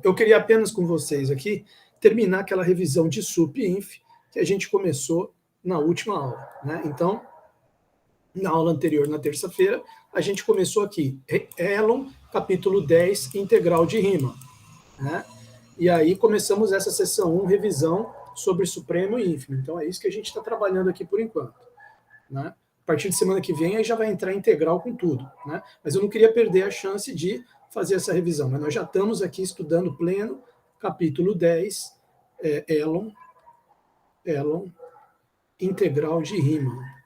eu queria apenas com vocês aqui terminar aquela revisão de sup e inf que a gente começou na última aula, né? Então, na aula anterior, na terça-feira, a gente começou aqui, Elon, capítulo 10, integral de rima, né? E aí começamos essa sessão 1, revisão sobre supremo e ínfimo. Então é isso que a gente está trabalhando aqui por enquanto, né? A partir de semana que vem aí já vai entrar integral com tudo, né? Mas eu não queria perder a chance de fazer essa revisão, mas nós já estamos aqui estudando pleno, capítulo 10, Elon, integral de rima.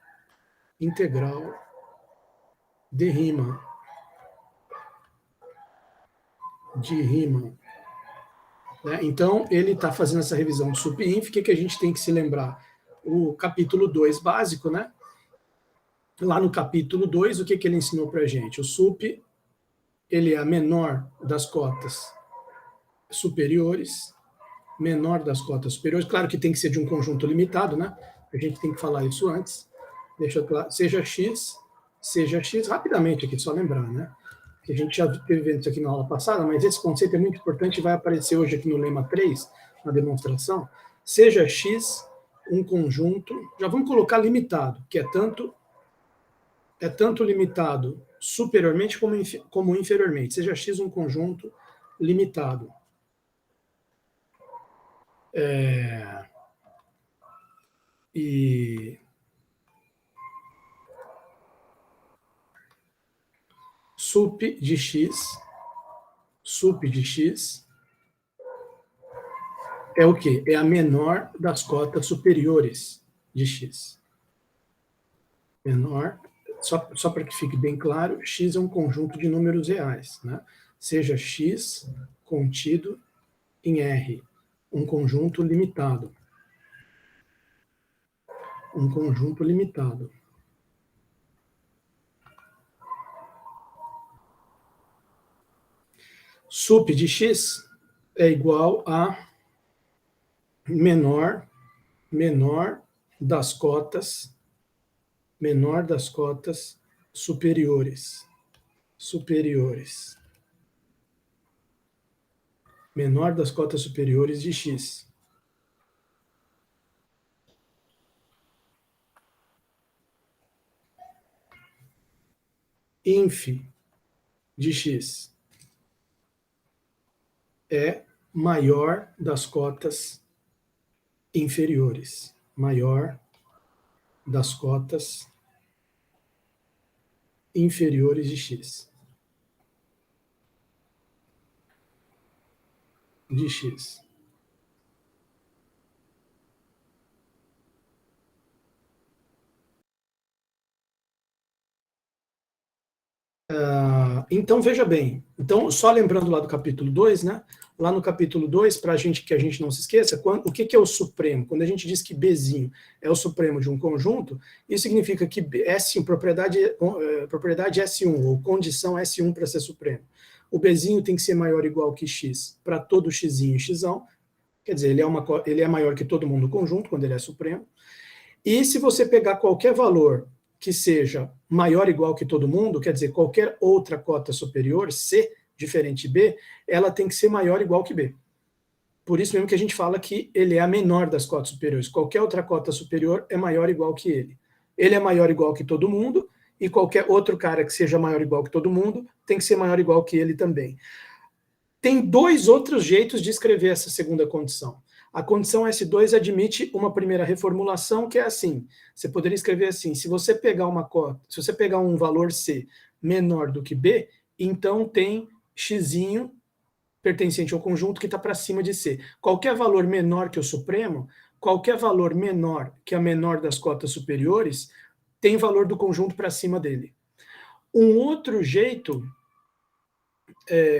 Integral de rima. De rima. Né? Então, ele está fazendo essa revisão de sup e inf. O que a gente tem que se lembrar? O capítulo 2 básico, né? Lá no capítulo 2, o que ele ensinou para a gente? O sup, ele é a menor das cotas superiores, menor das cotas superiores. Claro que tem que ser de um conjunto limitado, né? A gente tem que falar isso antes. Deixa claro, seja x, rapidamente aqui, só lembrar, né? Que a gente já teve isso aqui na aula passada, mas esse conceito é muito importante e vai aparecer hoje aqui no lema 3, na demonstração. Seja x um conjunto, já vamos colocar limitado, que é tanto limitado superiormente como inferiormente. Seja x um conjunto limitado. E sup de x é o quê? É a menor das cotas superiores de x. Menor, só para que fique bem claro, x é um conjunto de números reais, né? Seja x contido em R, um conjunto limitado. Um conjunto limitado. Sup de x é igual a menor das cotas superiores. Menor das cotas superiores de x. Inf de x é maior das cotas inferiores. Maior das cotas inferiores de x. De x. Então, veja bem. Então, só lembrando lá do capítulo 2, né? Lá no capítulo 2, para que a gente não se esqueça, o que é o supremo? Quando a gente diz que Bzinho é o supremo de um conjunto, isso significa que S1, propriedade S1, ou condição S1 para ser supremo. O Bzinho tem que ser maior ou igual que X para todo Xzinho e Xão, quer dizer, ele é maior que todo mundo no conjunto, quando ele é supremo. E se você pegar qualquer valor que seja maior ou igual que todo mundo, quer dizer, qualquer outra cota superior, C, diferente de B, ela tem que ser maior ou igual que B. Por isso mesmo que a gente fala que ele é a menor das cotas superiores. Qualquer outra cota superior é maior ou igual que ele. Ele é maior ou igual que todo mundo, e qualquer outro cara que seja maior ou igual que todo mundo tem que ser maior ou igual que ele também. Tem dois outros jeitos de escrever essa segunda condição. A condição S2 admite uma primeira reformulação, que é assim. Você poderia escrever assim: se você pegar um valor C menor do que B, então tem Xzinho pertencente ao conjunto que está para cima de C. Qualquer valor menor que o supremo, qualquer valor menor que a menor das cotas superiores, tem valor do conjunto para cima dele. Um outro jeito,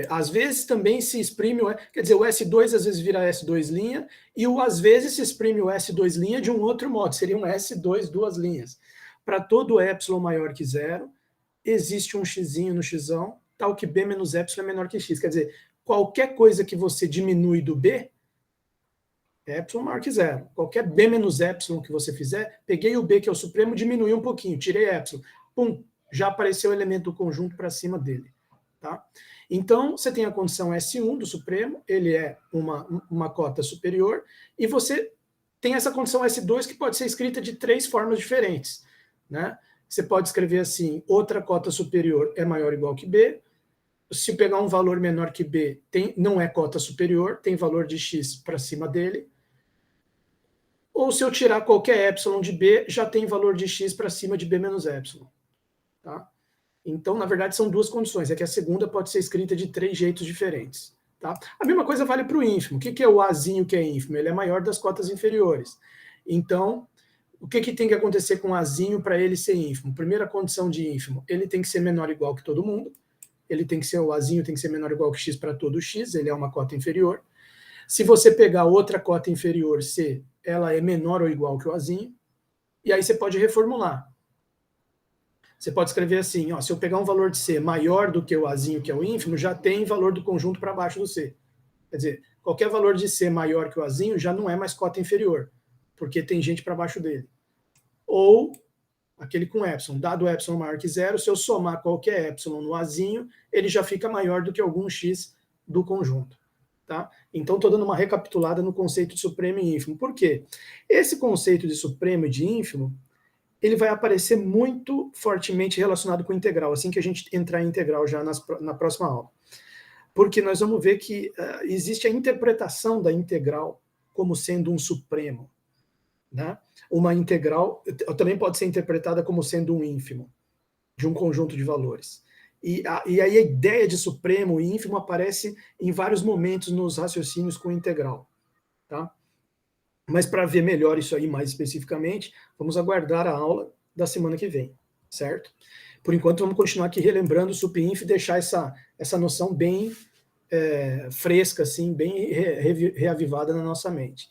às vezes também se exprime, quer dizer, o S2 às vezes vira S2', e às vezes se exprime o S2' de um outro modo, seria um S2 duas linhas. Para todo epsilon maior que zero, existe um xzinho no xão, tal que B menos epsilon é menor que x. Quer dizer, qualquer coisa que você diminui do B, é epsilon maior que zero. Qualquer B menos epsilon que você fizer, peguei o B, que é o supremo, diminui um pouquinho, tirei epsilon. Pum, já apareceu o elemento do conjunto para cima dele. Tá? Então, você tem a condição S1 do Supremo, ele é uma cota superior, e você tem essa condição S2 que pode ser escrita de 3 formas diferentes. Né? Você pode escrever assim, outra cota superior é maior ou igual que B. Se pegar um valor menor que B, não é cota superior, tem valor de X para cima dele. Ou se eu tirar qualquer epsilon de B, já tem valor de X para cima de B menos epsilon. Tá? Então, na verdade, são 2 condições. É que a segunda pode ser escrita de 3 jeitos diferentes. Tá? A mesma coisa vale para o ínfimo. O que é o Azinho que é ínfimo? Ele é maior das cotas inferiores. Então, o que tem que acontecer com o Azinho para ele ser ínfimo? Primeira condição de ínfimo, ele tem que ser menor ou igual que todo mundo. O Azinho tem que ser menor ou igual que X para todo X, ele é uma cota inferior. Se você pegar outra cota inferior, C, ela é menor ou igual que o Azinho. E aí você pode reformular. Você pode escrever assim, ó, se eu pegar um valor de C maior do que o Azinho, que é o ínfimo, já tem valor do conjunto para baixo do C. Quer dizer, qualquer valor de C maior que o Azinho já não é mais cota inferior, porque tem gente para baixo dele. Ou aquele com epsilon, dado epsilon maior que 0, se eu somar qualquer epsilon no Azinho, ele já fica maior do que algum X do conjunto. Tá? Então, estou dando uma recapitulada no conceito de supremo e ínfimo. Por quê? Esse conceito de supremo e de ínfimo, ele vai aparecer muito fortemente relacionado com integral, assim que a gente entrar em integral já na próxima aula. Porque nós vamos ver que existe a interpretação da integral como sendo um supremo. Né? Uma integral também pode ser interpretada como sendo um ínfimo de um conjunto de valores. E aí a ideia de supremo e ínfimo aparece em vários momentos nos raciocínios com integral. Tá? Mas para ver melhor isso aí mais especificamente, vamos aguardar a aula da semana que vem, certo? Por enquanto, vamos continuar aqui relembrando o supinf e deixar essa noção bem fresca, assim, bem reavivada na nossa mente.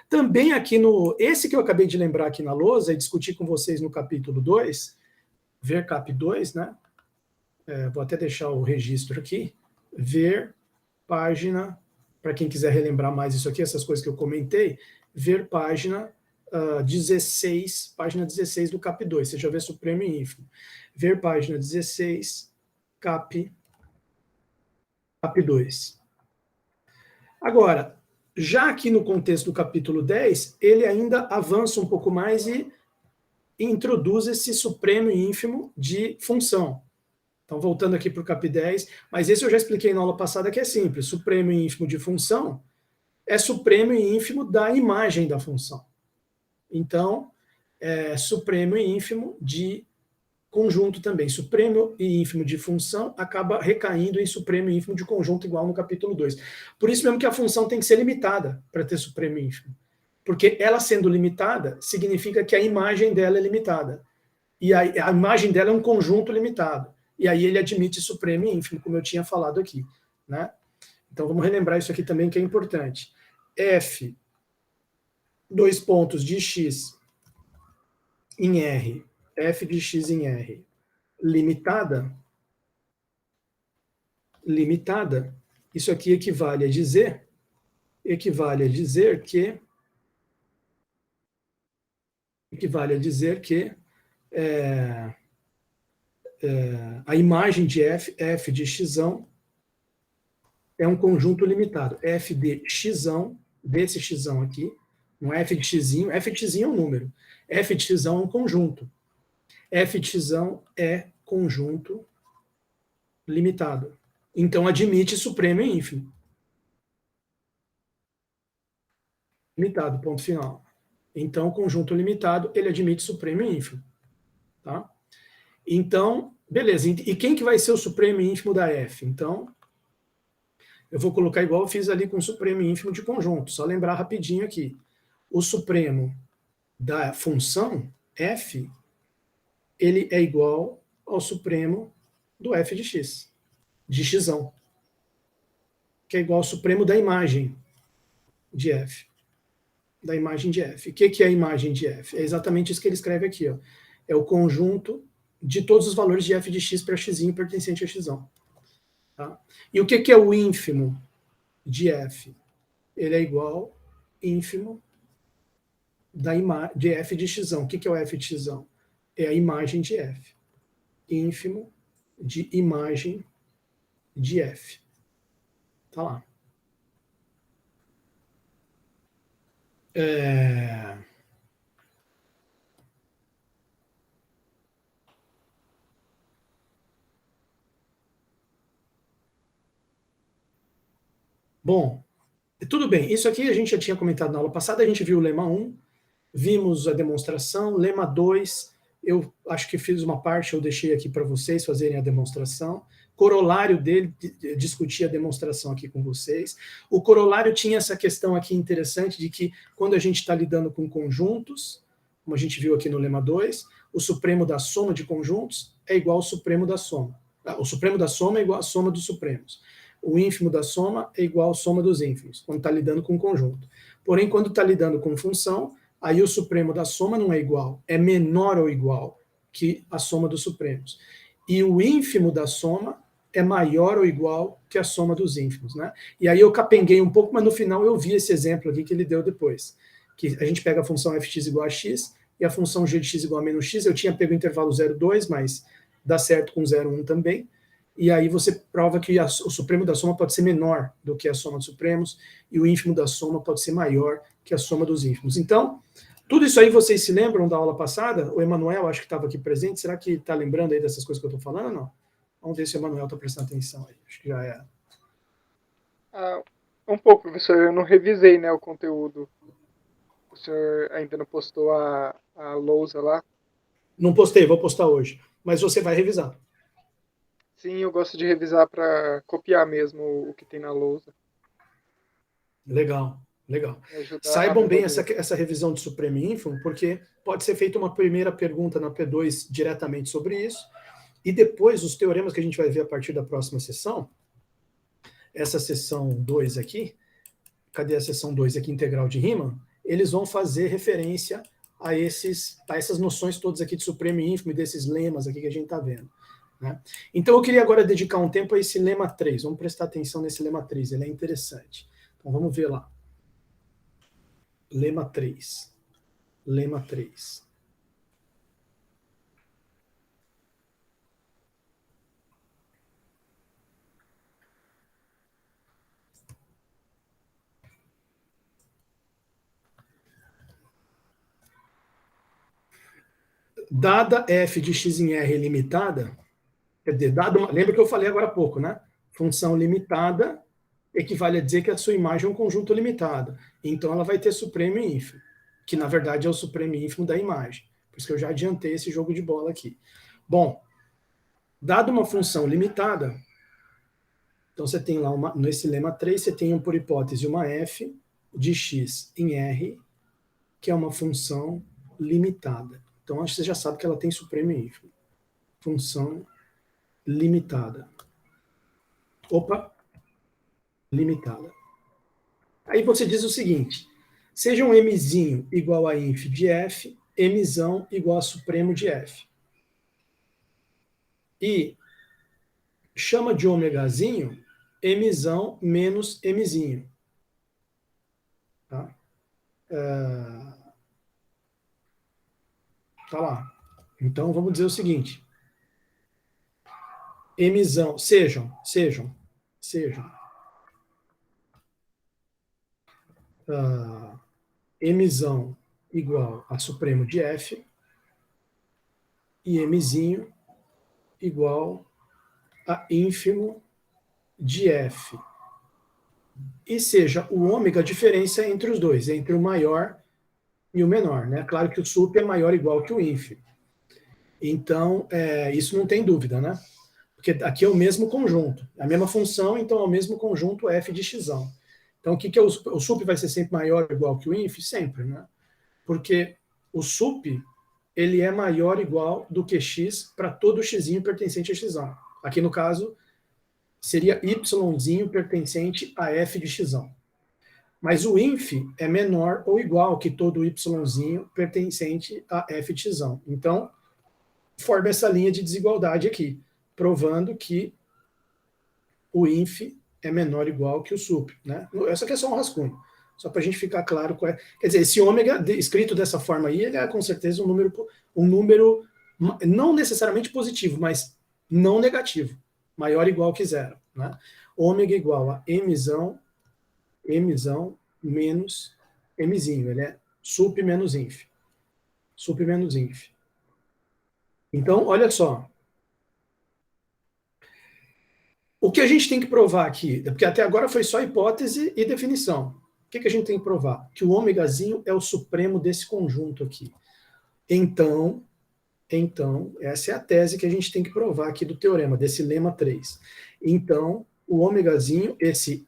Também aqui esse que eu acabei de lembrar aqui na lousa e discutir com vocês no capítulo 2, ver cap 2, né? Vou até deixar o registro aqui, ver página, para quem quiser relembrar mais isso aqui, essas coisas que eu comentei, ver página 16, página 16 do cap 2, você já vê supremo e ínfimo. Ver página 16, cap 2. Agora, já aqui no contexto do capítulo 10, ele ainda avança um pouco mais e introduz esse supremo e ínfimo de função. Então, voltando aqui para o cap 10, mas esse eu já expliquei na aula passada que é simples. Supremo e ínfimo de função é supremo e ínfimo da imagem da função. Então, supremo e ínfimo de conjunto também. Supremo e ínfimo de função acaba recaindo em supremo e ínfimo de conjunto igual no capítulo 2. Por isso mesmo que a função tem que ser limitada para ter supremo e ínfimo. Porque ela sendo limitada, significa que a imagem dela é limitada. E a imagem dela é um conjunto limitado. E aí ele admite supremo e ínfimo, como eu tinha falado aqui. Né? Então vamos relembrar isso aqui também, que é importante. F, 2 pontos de x em R, f de x em R, limitada, isso aqui equivale a dizer que a imagem de f de x é um conjunto limitado. F de x, desse x aqui, não é f de x é um número. F de x é um conjunto. F de x é conjunto limitado. Então, admite supremo e ínfimo. Limitado, ponto final. Então, conjunto limitado, ele admite supremo e ínfimo. Tá? Então, beleza. E quem que vai ser o supremo e ínfimo da F? Então, eu vou colocar igual eu fiz ali com o supremo e ínfimo de conjunto. Só lembrar rapidinho aqui. O supremo da função f, ele é igual ao supremo do f de x, que é igual ao supremo da imagem de f. Da imagem de f. O que é a imagem de f? É exatamente isso que ele escreve aqui. Ó. É o conjunto de todos os valores de f de x para x pertencente a x. Tá? E o que é o ínfimo de f? Ele é igual ínfimo de f de x. O que é o f de x? É a imagem de f. Ínfimo de imagem de F. Tá lá. Bom, tudo bem. Isso aqui a gente já tinha comentado na aula passada, a gente viu o lema 1, vimos a demonstração, lema 2, eu acho que fiz uma parte, eu deixei aqui para vocês fazerem a demonstração. Corolário dele, discutir a demonstração aqui com vocês. O corolário tinha essa questão aqui interessante de que quando a gente está lidando com conjuntos, como a gente viu aqui no lema 2, o supremo da soma de conjuntos é igual ao supremo da soma. O supremo da soma é igual à soma dos supremos. O ínfimo da soma é igual à soma dos ínfimos, quando está lidando com conjunto. Porém, quando está lidando com função, aí o supremo da soma não é igual, é menor ou igual que a soma dos supremos. E o ínfimo da soma é maior ou igual que a soma dos ínfimos, né? E aí eu capenguei um pouco, mas no final eu vi esse exemplo aqui que ele deu depois, que a gente pega a função fx igual a x e a função g de x igual a menos x, eu tinha pego o intervalo 0,2, mas dá certo com 0,1 também, e aí você prova que o supremo da soma pode ser menor do que a soma dos supremos, e o ínfimo da soma pode ser maior que a soma dos ínfimos. Então, tudo isso aí vocês se lembram da aula passada? O Emanuel, acho que estava aqui presente, será que está lembrando aí dessas coisas que eu estou falando ou não? Vamos ver se o Emanuel está prestando atenção aí, acho que já é. Um pouco, professor, eu não revisei, né, o conteúdo. O senhor ainda não postou a lousa lá? Não postei, vou postar hoje, mas você vai revisar. Sim, eu gosto de revisar para copiar mesmo o que tem na lousa. Legal, legal. Ajudar a Saibam bem memória. essa revisão de supremo e ínfimo, porque pode ser feita uma primeira pergunta na P2 diretamente sobre isso, e depois os teoremas que a gente vai ver a partir da próxima sessão, essa sessão 2 aqui, cadê a sessão 2 aqui, integral de Riemann, eles vão fazer referência a essas noções todas aqui de supremo e ínfimo e desses lemas aqui que a gente está vendo. Né? Então eu queria agora dedicar um tempo a esse lema 3, vamos prestar atenção nesse lema 3, ele é interessante. Então vamos ver lá. Lema 3. Lema 3. Dada f de x em R limitada, quer dizer, lembra que eu falei agora há pouco, né? Função limitada equivale a dizer que a sua imagem é um conjunto limitado. Então ela vai ter supremo e ínfimo, que na verdade é o supremo e ínfimo da imagem. Por isso que eu já adiantei esse jogo de bola aqui. Bom, dado uma função limitada, então você tem lá, nesse lema 3, você tem por hipótese uma f de x em R, que é uma função limitada. Então, acho que você já sabe que ela tem supremo e ínfimo. Função limitada. Opa! Limitada. Aí você diz o seguinte, seja um mzinho igual a inf de f, mzão igual a supremo de f. E chama de ômegazinho mzão menos mzinho. Tá? Tá lá. Então, vamos dizer o seguinte. Mzão, sejam. Mzão igual a supremo de f e mzinho igual a ínfimo de f. E seja o ômega a diferença entre os dois, entre o maior e o menor. Né? Claro que o sup é maior ou igual que o ínfimo. Então, isso não tem dúvida, né? Porque aqui é o mesmo conjunto, a mesma função, então é o mesmo conjunto f de x. Então, o que é o sup vai ser sempre maior ou igual que o inf? Sempre, né? Porque o sup, ele é maior ou igual do que x para todo x pertencente a x. Aqui, no caso, seria y pertencente a f de x. Mas o inf é menor ou igual que todo y pertencente a f de x. Então, forma essa linha de desigualdade aqui, provando que o inf é menor ou igual que o sup. Né? Essa aqui é só um rascunho, só para a gente ficar claro qual é. Quer dizer, esse ômega, escrito dessa forma aí, ele é com certeza um número não necessariamente positivo, mas não negativo. maior ou igual que zero, né? Ômega igual a Mzão menos Mzinho, ele é sup menos inf. Sup menos inf. Então, olha só. O que a gente tem que provar aqui, porque até agora foi só hipótese e definição. O que a gente tem que provar? Que o ômegazinho é o supremo desse conjunto aqui. Então, essa é a tese que a gente tem que provar aqui do teorema, desse lema 3. Então, o ômegazinho, esse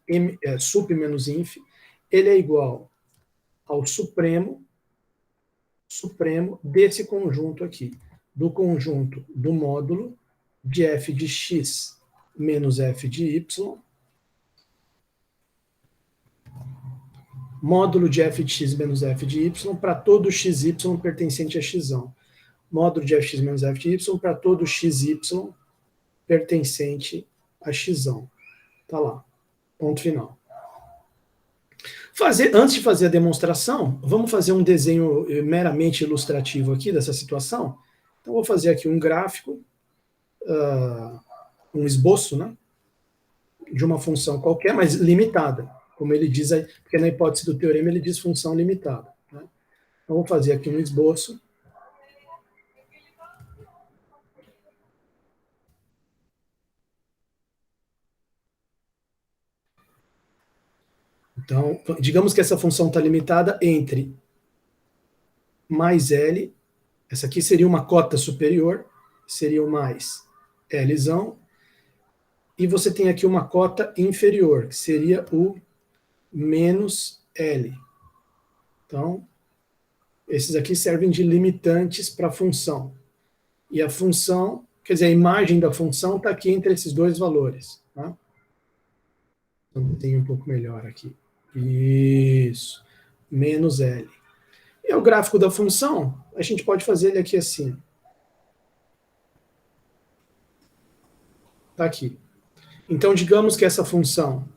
sup menos inf, ele é igual ao supremo desse conjunto aqui, do conjunto do módulo de f de x menos f de y, módulo de f de x menos f de y para todo xy pertencente a x. Módulo de fx menos f de y para todo xy pertencente a x. Tá lá. Ponto final. Antes de fazer a demonstração, vamos fazer um desenho meramente ilustrativo aqui dessa situação. Então, vou fazer aqui um gráfico, um esboço, né, de uma função qualquer, mas limitada, como ele diz aí, porque na hipótese do teorema ele diz função limitada. Né? Então, vou fazer aqui um esboço. Então, digamos que essa função está limitada entre mais L, essa aqui seria uma cota superior, seria o mais Lzão, e você tem aqui uma cota inferior, que seria o menos L. Então, esses aqui servem de limitantes para a função. E a função, quer dizer, a imagem da função está aqui entre esses dois valores. Tá? Então, tem um pouco melhor aqui. Isso. Menos L. E o gráfico da função, a gente pode fazer ele aqui assim. Está aqui. Então, digamos que essa função,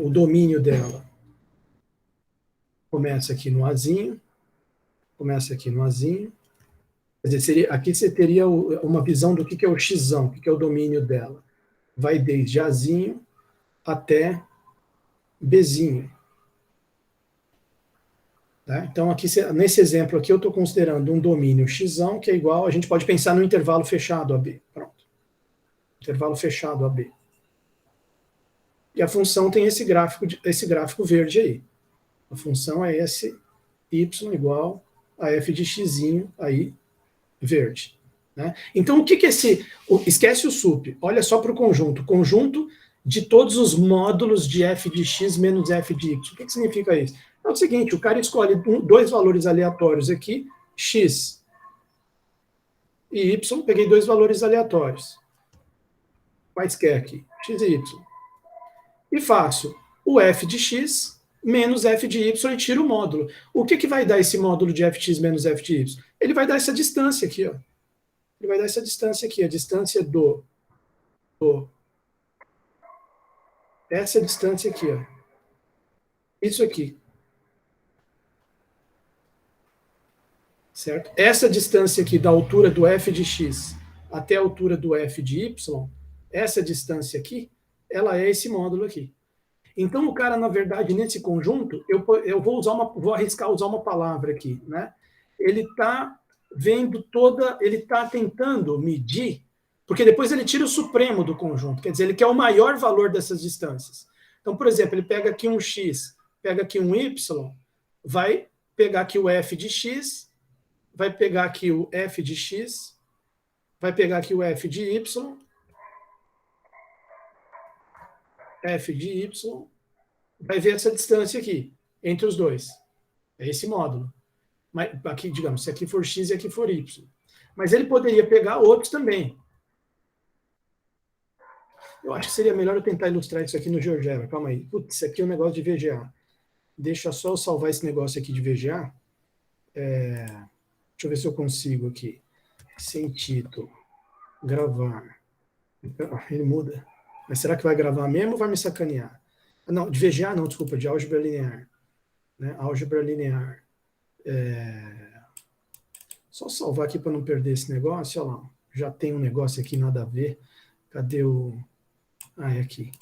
o domínio dela começa aqui no Azinho, quer dizer, aqui você teria uma visão do que é o xão, o que é o domínio dela. Vai desde Azinho até Bzinho. Tá? Então, aqui, nesse exemplo aqui, eu estou considerando um domínio xão, que é igual, a gente pode pensar no intervalo fechado AB. Pronto. Intervalo fechado AB. E a função tem esse gráfico verde aí. A função é esse y igual a f de x aí, verde. Né? Então, o que é esse... Esquece o sup, olha só para o conjunto. Conjunto de todos os módulos de f de x menos f de y. O que significa isso? É o seguinte, o cara escolhe dois valores aleatórios aqui, x e y, peguei dois valores aleatórios. Quaisquer aqui, x e y. E faço o f de x menos f de y e tiro o módulo. O que vai dar esse módulo de f de x menos f de y? Ele vai dar essa distância aqui, ó. Ele vai dar essa distância aqui, a distância essa distância aqui, ó. Isso aqui. Certo? Essa distância aqui da altura do f de x até a altura do f de y, essa distância aqui, ela é esse módulo aqui. Então, o cara, na verdade, nesse conjunto, eu vou arriscar usar uma palavra aqui, né? Ele está vendo ele está tentando medir, porque depois ele tira o supremo do conjunto, quer dizer, ele quer o maior valor dessas distâncias. Então, por exemplo, ele pega aqui um x, pega aqui um y, vai pegar aqui o f de x, vai pegar aqui o f de x, vai pegar aqui o f de y, f de y, vai ver essa distância aqui, entre os dois. É esse módulo. Mas aqui, digamos, se aqui for x e aqui for y. Mas ele poderia pegar outros também. Eu acho que seria melhor eu tentar ilustrar isso aqui no GeoGebra. Calma aí. Putz, isso aqui é um negócio de VGA. Deixa só eu salvar esse negócio aqui de VGA. Deixa eu ver se eu consigo aqui. Sem título. Gravar. Ele muda. Mas será que vai gravar mesmo ou vai me sacanear? Não, de VGA não, desculpa, de álgebra linear. Né? Álgebra linear. Só salvar aqui para não perder esse negócio, olha lá. já tem um negócio aqui, nada a ver. Cadê o... Ah, é aqui.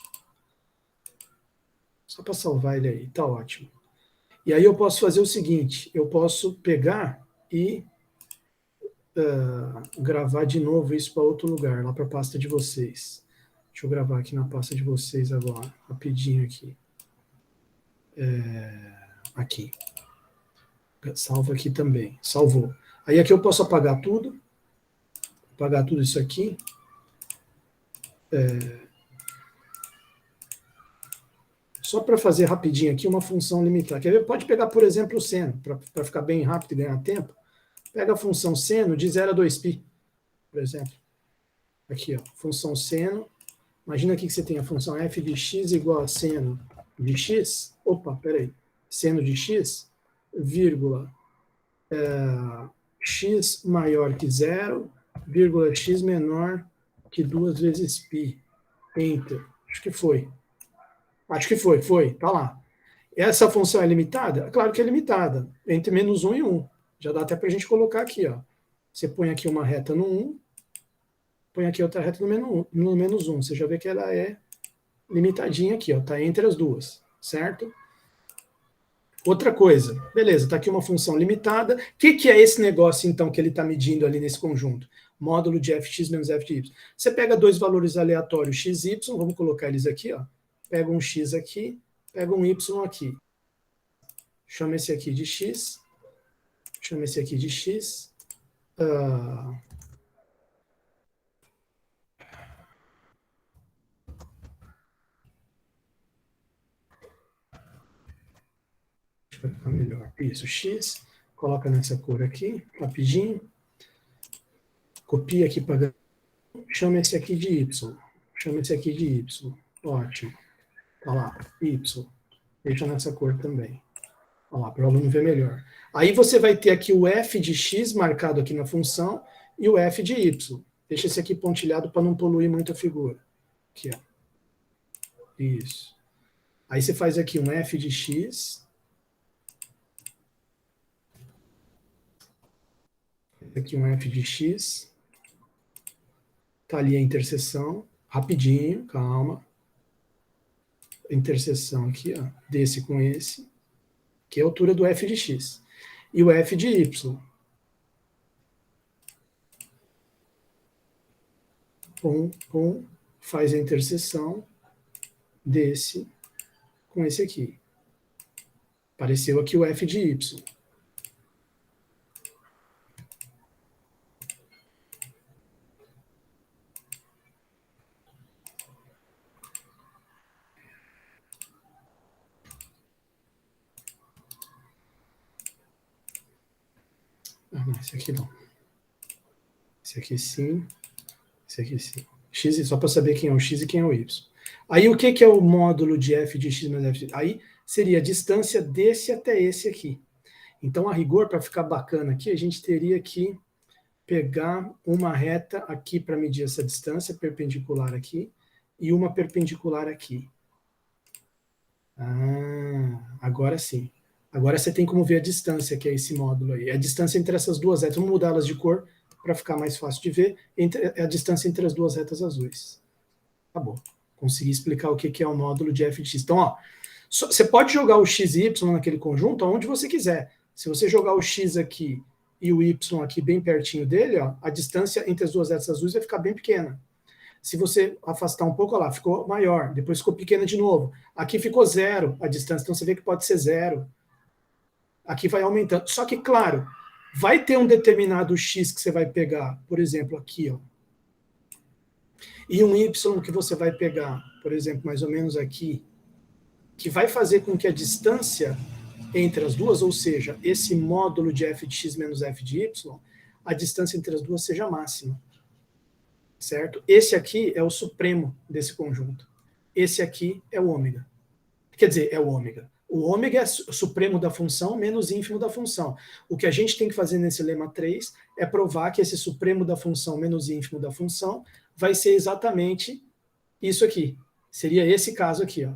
Só para salvar ele aí, tá ótimo. E aí eu posso fazer o seguinte, eu posso pegar e gravar de novo isso para outro lugar, lá para a pasta de vocês. Deixa eu gravar aqui na pasta de vocês agora, rapidinho aqui. Aqui. Salva aqui também. Salvou. Aí aqui eu posso apagar tudo isso aqui. Só para fazer rapidinho aqui uma função limitada. Quer ver? Pode pegar, por exemplo, o seno, para ficar bem rápido e ganhar tempo. Pega a função seno de 0 a 2π, por exemplo. Aqui, ó, função seno. Imagina aqui que você tem a função f de x igual a seno de x. Opa, peraí. Seno de x, vírgula, x maior que 0, vírgula, x menor que 2 vezes π. Enter. Acho que foi. Tá lá. Essa função é limitada? Claro que é limitada, entre menos 1 e 1. Já dá até para a gente colocar aqui, ó. Você põe aqui uma reta no 1, põe aqui outra reta no menos 1. Você já vê que ela é limitadinha aqui, ó. Tá entre as duas, certo? Outra coisa, beleza, tá aqui uma função limitada. O que é esse negócio, então, que ele está medindo ali nesse conjunto? Módulo de fx menos f de y. Você pega dois valores aleatórios x e y, vamos colocar eles aqui, ó. Pega um x aqui, pega um y aqui. Chama esse aqui de x. Chama esse aqui de x. Vai ficar melhor. Isso, x. Coloca nessa cor aqui, rapidinho. Copia aqui para... Chama esse aqui de y. Chama esse aqui de y. Ótimo. Tá lá, y. Deixa nessa cor também. Olha lá, para o aluno ver melhor. Aí você vai ter aqui o f de x marcado aqui na função e o f de y. Deixa esse aqui pontilhado para não poluir muito a figura. Aqui, ó. Isso. Aí você faz aqui um f de x. Aqui um f de x. Tá ali a interseção. Rapidinho, calma. A interseção aqui, ó, desse com esse, que é a altura do f de x. E o f de y. Faz a interseção desse com esse aqui. Apareceu aqui o f de y. Ah, não, esse aqui não. Esse aqui sim. Esse aqui sim. X, só para saber quem é o x e quem é o y. Aí o que é o módulo de f de x mais f de y? Aí seria a distância desse até esse aqui. Então, a rigor, para ficar bacana aqui, a gente teria que pegar uma reta aqui para medir essa distância, perpendicular aqui, e uma perpendicular aqui. Ah, agora sim. Agora você tem como ver a distância, que é esse módulo aí. A distância entre essas duas retas. Vamos mudar elas de cor para ficar mais fácil de ver. É a distância entre as duas retas azuis. Tá bom. Consegui explicar o que é o módulo de f de x. Então, ó, você pode jogar o x e y naquele conjunto aonde você quiser. Se você jogar o x aqui e o y aqui bem pertinho dele, ó, a distância entre as duas retas azuis vai ficar bem pequena. Se você afastar um pouco, ó lá, ficou maior. Depois ficou pequena de novo. Aqui ficou 0 a distância. Então, você vê que pode ser 0. Aqui vai aumentando. Só que, claro, vai ter um determinado x que você vai pegar, por exemplo, aqui, ó. E um y que você vai pegar, por exemplo, mais ou menos aqui, que vai fazer com que a distância entre as duas, ou seja, esse módulo de f de x menos f de y, a distância entre as duas seja máxima. Certo? Esse aqui é o supremo desse conjunto. Esse aqui é o ômega. Quer dizer, é o ômega. O ômega é o supremo da função menos ínfimo da função. O que a gente tem que fazer nesse lema 3 é provar que esse supremo da função menos ínfimo da função vai ser exatamente isso aqui. Seria esse caso aqui, ó.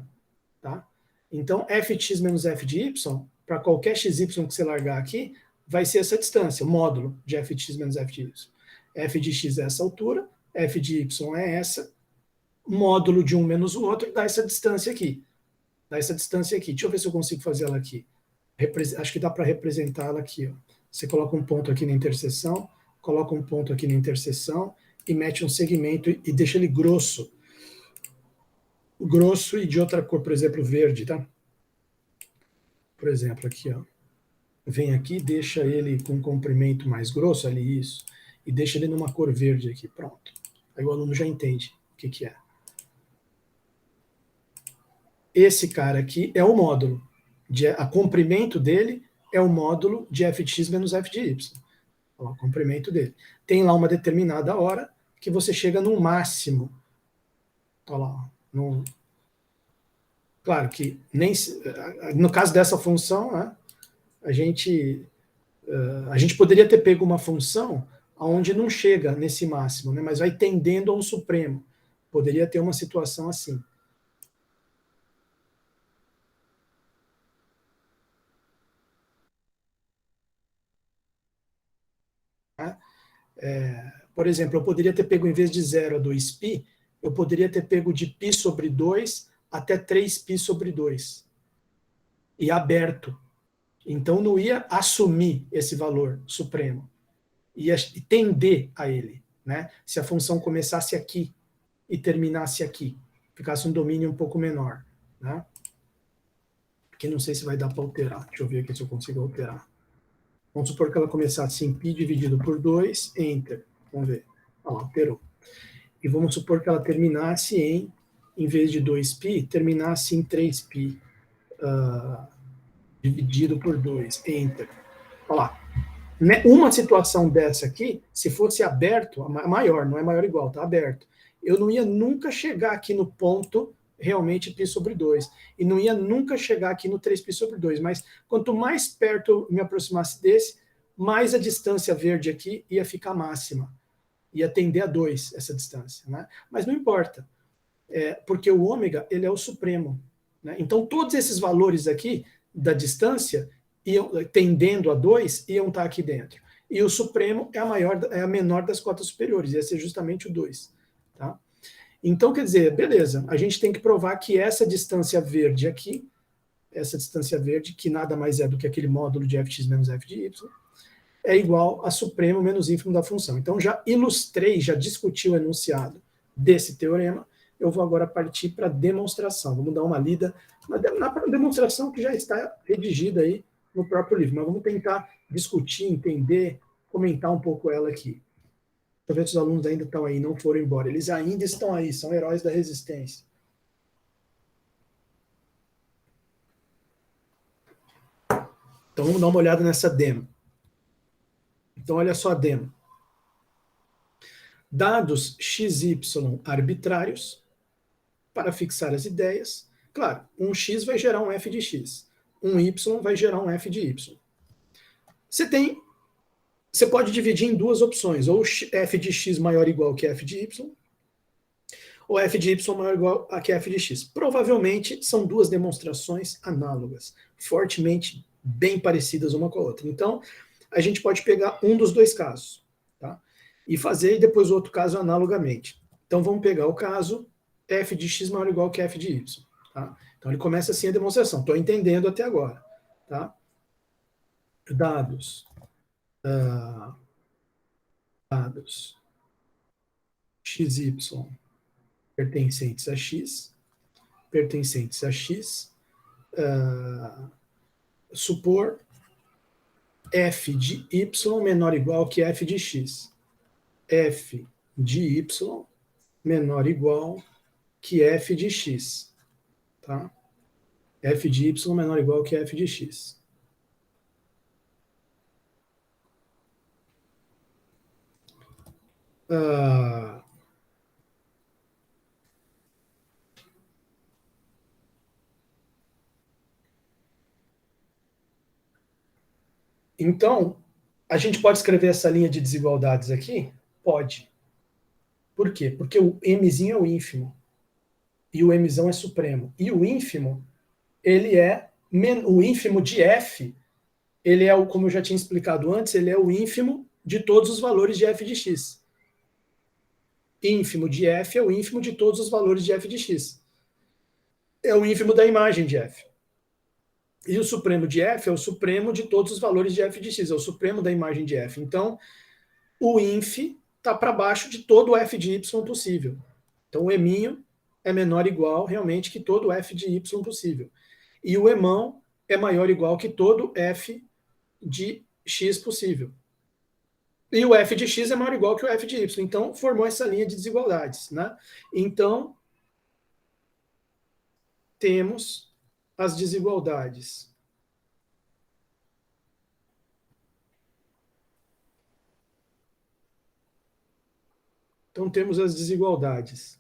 Tá? Então, f de x menos f de y, para qualquer xy que você largar aqui, vai ser essa distância, o módulo de f de x menos f de y. f de x é essa altura, f de y é essa, módulo de um menos o outro dá essa distância aqui. Dá essa distância aqui. Deixa eu ver se eu consigo fazer ela aqui. Acho que dá para representá-la aqui. Ó. Você coloca um ponto aqui na interseção, coloca um ponto aqui na interseção e mete um segmento e deixa ele grosso. Grosso e de outra cor, por exemplo, verde, tá? Por exemplo, aqui, ó. Vem aqui, deixa ele com um comprimento mais grosso, ali, isso. E deixa ele numa cor verde aqui, pronto. Aí o aluno já entende o que que é. Esse cara aqui é o módulo. A comprimento dele é o módulo de f de x menos f de y. O comprimento dele. Tem lá uma determinada hora que você chega no máximo. Olha lá. Claro que nem no caso dessa função, né, a gente poderia ter pego uma função onde não chega nesse máximo, né, mas vai tendendo a um supremo. Poderia ter uma situação assim. Por exemplo, eu poderia ter pego, em vez de 0 a 2π, eu poderia ter pego de π sobre 2 até 3π sobre 2. E aberto. Então, não ia assumir esse valor supremo. Ia tender a ele. Né? Se a função começasse aqui e terminasse aqui. Ficasse um domínio um pouco menor. Né? Que não sei se vai dar para alterar. Deixa eu ver aqui se eu consigo alterar. Vamos supor que ela começasse em π dividido por 2, enter. Vamos ver. Olha lá, alterou. E vamos supor que ela terminasse em vez de 2π, terminasse em 3π dividido por 2, enter. Olha lá. Uma situação dessa aqui, se fosse aberto, maior, não é maior igual, tá aberto. Eu não ia nunca chegar aqui no ponto realmente π sobre 2. E não ia nunca chegar aqui no 3π sobre 2. Mas quanto mais perto eu me aproximasse desse, mais a distância verde aqui ia ficar máxima. Ia tender a 2 essa distância. Né? Mas não importa. Porque o ômega ele é o supremo. Né? Então todos esses valores aqui da distância, tendendo a 2, iam estar aqui dentro. E o supremo é a menor das cotas superiores. Ia ser justamente o 2. Tá? Então, quer dizer, beleza, a gente tem que provar que essa distância verde aqui, essa distância verde, que nada mais é do que aquele módulo de fx menos f de y, é igual a supremo menos ínfimo da função. Então, já ilustrei, já discuti o enunciado desse teorema, eu vou agora partir para a demonstração. Vamos dar uma lida na demonstração que já está redigida aí no próprio livro, mas vamos tentar discutir, entender, comentar um pouco ela aqui. Deixa eu ver se os alunos ainda estão aí, não foram embora. Eles ainda estão aí, são heróis da resistência. Então vamos dar uma olhada nessa demo. Então olha só a demo. Dados XY arbitrários para fixar as ideias. Claro, um x vai gerar um f de x. Um y vai gerar um f de y. Você pode dividir em duas opções, ou f de x maior ou igual que f de y, ou f de y maior ou igual a que f de x. Provavelmente são duas demonstrações análogas, fortemente bem parecidas uma com a outra. Então, a gente pode pegar um dos dois casos, tá? E fazer depois o outro caso analogamente. Então, vamos pegar o caso f de x maior ou igual que f de y. Tá? Então, ele começa assim a demonstração. Estou entendendo até agora. Tá? Dados XY pertencentes a X, supor f de Y menor ou igual que f de X. F de Y menor ou igual que f de X. Tá? F de Y menor ou igual que f de X. Então, a gente pode escrever essa linha de desigualdades aqui? Pode. Por quê? Porque o mzinho é o ínfimo. E o mzão é supremo. E o ínfimo, o ínfimo de f, ele é, como eu já tinha explicado antes, ele é o ínfimo de todos os valores de f de x. ínfimo de f é o ínfimo de todos os valores de f de x. É o ínfimo da imagem de f. E o supremo de f é o supremo de todos os valores de f de x, é o supremo da imagem de f. Então, o inf está para baixo de todo o f de y possível. Então, o eminho é menor ou igual, realmente, que todo o f de y possível. E o emão é maior ou igual que todo f de x possível. E o f de x é maior ou igual que o f de y. Então, formou essa linha de desigualdades, né? Então, temos as desigualdades. Então, temos as desigualdades.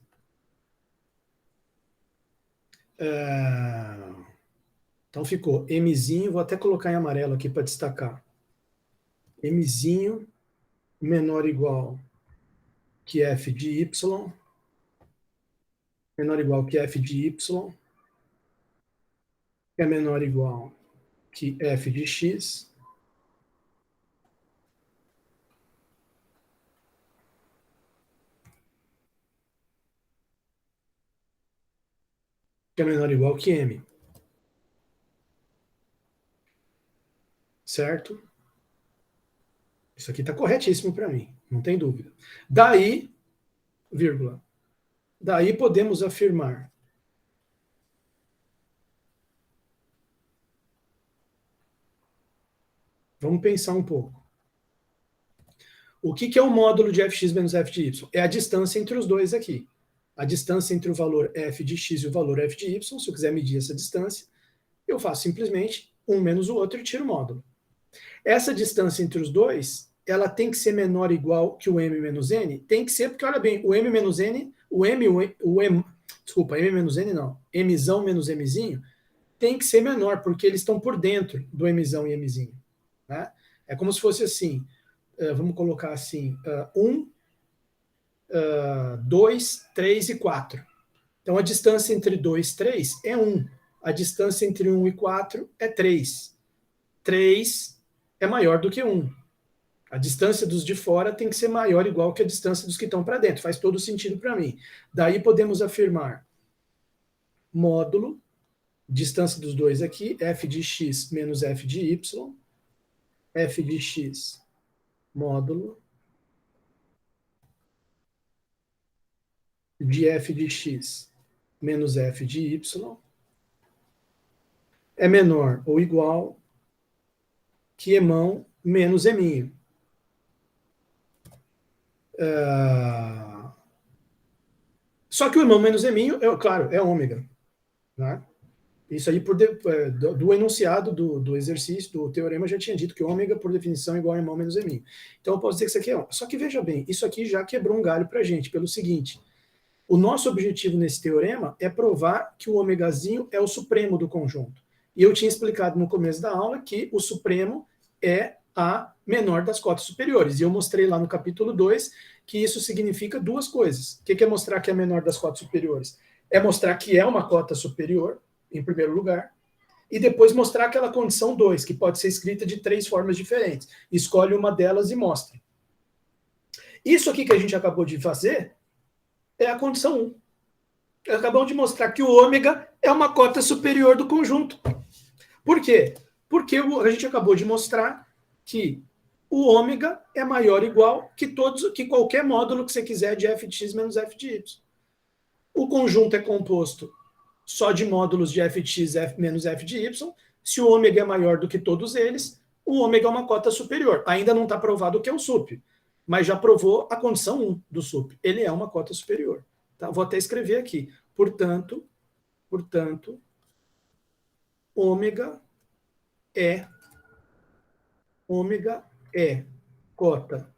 Então, ficou Mzinho, vou até colocar em amarelo aqui para destacar. Mzinho menor ou igual que f de y, menor ou igual que f de y, é menor ou igual que f de x, que é menor ou igual que m. Certo? Isso aqui está corretíssimo para mim, não tem dúvida. Daí, vírgula, daí podemos afirmar vamos pensar um pouco. O que é o módulo de fx menos f de y? É a distância entre os dois aqui. A distância entre o valor f de x e o valor f de y. Se eu quiser medir essa distância, eu faço simplesmente um menos o outro e tiro o módulo. Essa distância entre os dois, ela tem que ser menor ou igual que o m menos n? Tem que ser, porque olha bem, o m menos n, desculpa, m menos n não, mzão menos mzinho, tem que ser menor, porque eles estão por dentro do mzão e mzinho. Né? É como se fosse assim, vamos colocar assim, 1, 2, 3 e 4. Então, a distância entre 2 e 3 é 1. A distância entre 1 e 4 é 3. 3 é maior do que 1. A distância dos de fora tem que ser maior ou igual que a distância dos que estão para dentro. Faz todo sentido para mim. Daí podemos afirmar módulo, distância dos dois aqui, f de x menos f de y, f de x módulo de f de x menos f de y é menor ou igual que emão menos eminho. Só que o emão menos eminho, claro, é ômega. Né? Isso aí, do enunciado do exercício, do teorema, já tinha dito que ômega, por definição, é igual a emão menos eminho. Então, eu posso dizer que isso aqui é ômega. Só que, veja bem, isso aqui já quebrou um galho para a gente, pelo seguinte, o nosso objetivo nesse teorema é provar que o ômegazinho é o supremo do conjunto. E eu tinha explicado no começo da aula que o supremo é a menor das cotas superiores. E eu mostrei lá no capítulo 2 que isso significa duas coisas. O que é mostrar que é a menor das cotas superiores? É mostrar que é uma cota superior, em primeiro lugar, e depois mostrar aquela condição 2, que pode ser escrita de 3 formas diferentes. Escolhe uma delas e mostre. Isso aqui que a gente acabou de fazer é a condição 1. Acabamos de mostrar que o ômega é uma cota superior do conjunto. Por quê? Porque a gente acabou de mostrar que o ômega é maior ou igual que qualquer módulo que você quiser de f de x menos f de y. O conjunto é composto só de módulos de f de x menos f de y. Se o ômega é maior do que todos eles, o ômega é uma cota superior. Ainda não está provado o que é o sup, mas já provou a condição 1 do sup. Ele é uma cota superior. Tá? Vou até escrever aqui. Portanto, ômega é cota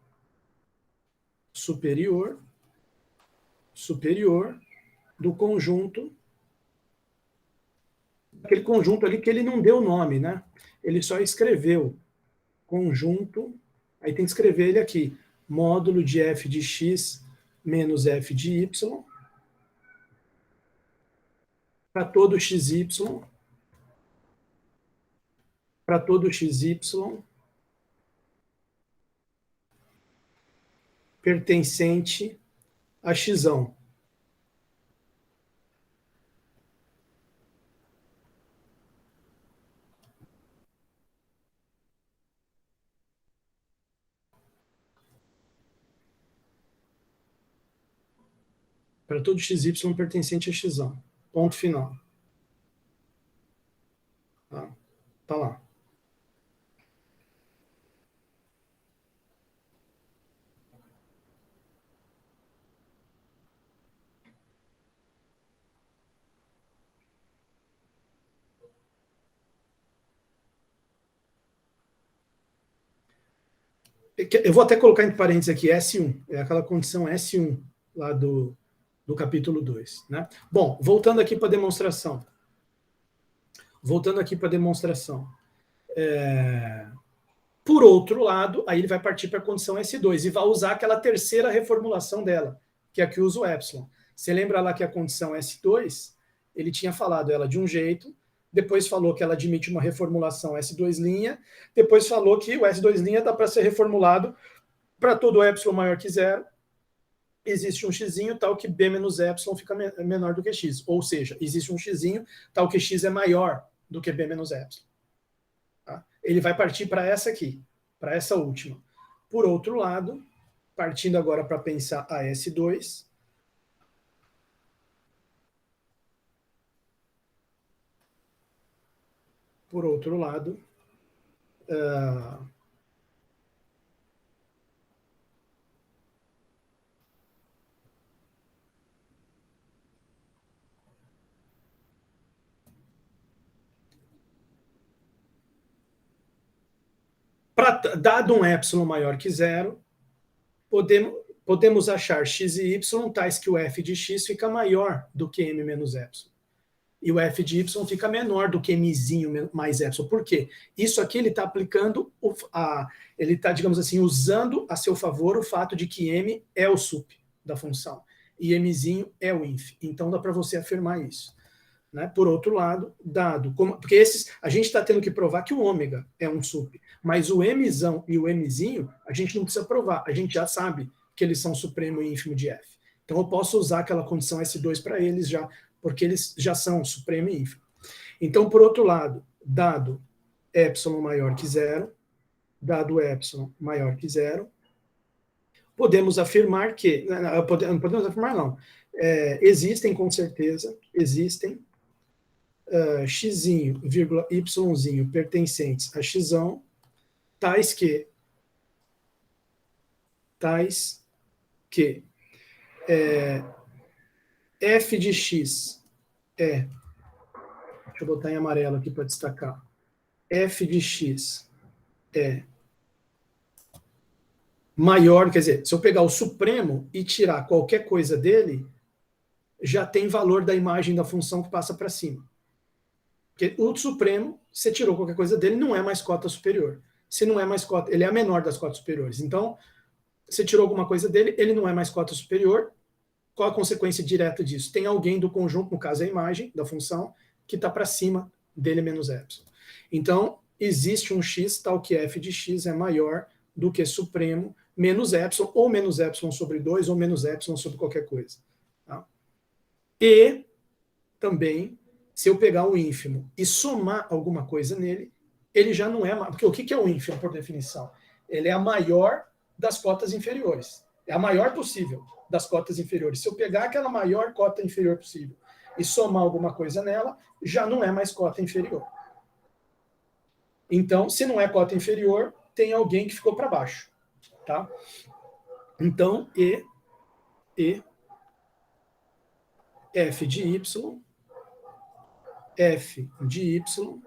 superior do conjunto, aquele conjunto ali que ele não deu nome, né? Ele só escreveu conjunto, aí tem que escrever ele aqui, módulo de f de x menos f de y para todo xy, pertencente a xão. Para todo xy pertencente a xão. Ponto final. Tá lá. Eu vou até colocar entre parênteses aqui, S1, é aquela condição S1 lá do capítulo 2. Né? Bom, voltando aqui para a demonstração. Por outro lado, aí ele vai partir para a condição S2 e vai usar aquela terceira reformulação dela, que é a que usa o epsilon. Você lembra lá que a condição S2, ele tinha falado ela de um jeito, depois falou que ela admite uma reformulação S2', depois falou que o S2' dá para ser reformulado para todo epsilon maior que zero, existe um xzinho tal que B menos epsilon fica menor do que x. Ou seja, existe um xzinho tal que x é maior do que B menos epsilon. Tá? Ele vai partir para essa aqui, para essa última. Por outro lado, partindo agora para pensar a S2, por outro lado, dado um epsilon maior que zero, podemos achar x e y tais que o f de x fica maior do que m menos epsilon. E o f de y fica menor do que mzinho mais epsilon. Por quê? Isso aqui ele está aplicando, ele está, digamos assim, usando a seu favor o fato de que m é o sup da função e mzinho é o inf. Então dá para você afirmar isso. Né? Por outro lado, porque a gente está tendo que provar que o ômega é um sup, mas o mzão e o mzinho a gente não precisa provar, a gente já sabe que eles são supremo e ínfimo de f. Então eu posso usar aquela condição S2 para eles já, porque eles já são supremo e ínfimo. Então, por outro lado, dado epsilon maior que zero, podemos afirmar que, não podemos afirmar não, existem com certeza, xzinho, yzinho pertencentes a xão, tais que f de x deixa eu botar em amarelo aqui para destacar, f de x é maior, quer dizer, se eu pegar o supremo e tirar qualquer coisa dele, já tem valor da imagem da função que passa para cima. Porque o supremo, você tirou qualquer coisa dele, não é mais cota superior. Se não é mais cota, ele é a menor das cotas superiores. Então, você tirou alguma coisa dele, ele não é mais cota superior. Qual a consequência direta disso? Tem alguém do conjunto, no caso a imagem da função, que está para cima dele menos epsilon. Então, existe um x tal que f de x é maior do que supremo menos epsilon, ou menos epsilon sobre 2, ou menos epsilon sobre qualquer coisa. Tá? E também, se eu pegar o ínfimo e somar alguma coisa nele, ele já não é... Porque o que é o ínfimo, por definição? Ele é a maior das cotas inferiores. É a maior possível das cotas inferiores. Se eu pegar aquela maior cota inferior possível e somar alguma coisa nela, já não é mais cota inferior. Então, se não é cota inferior, tem alguém que ficou para baixo. Tá? Então, f de y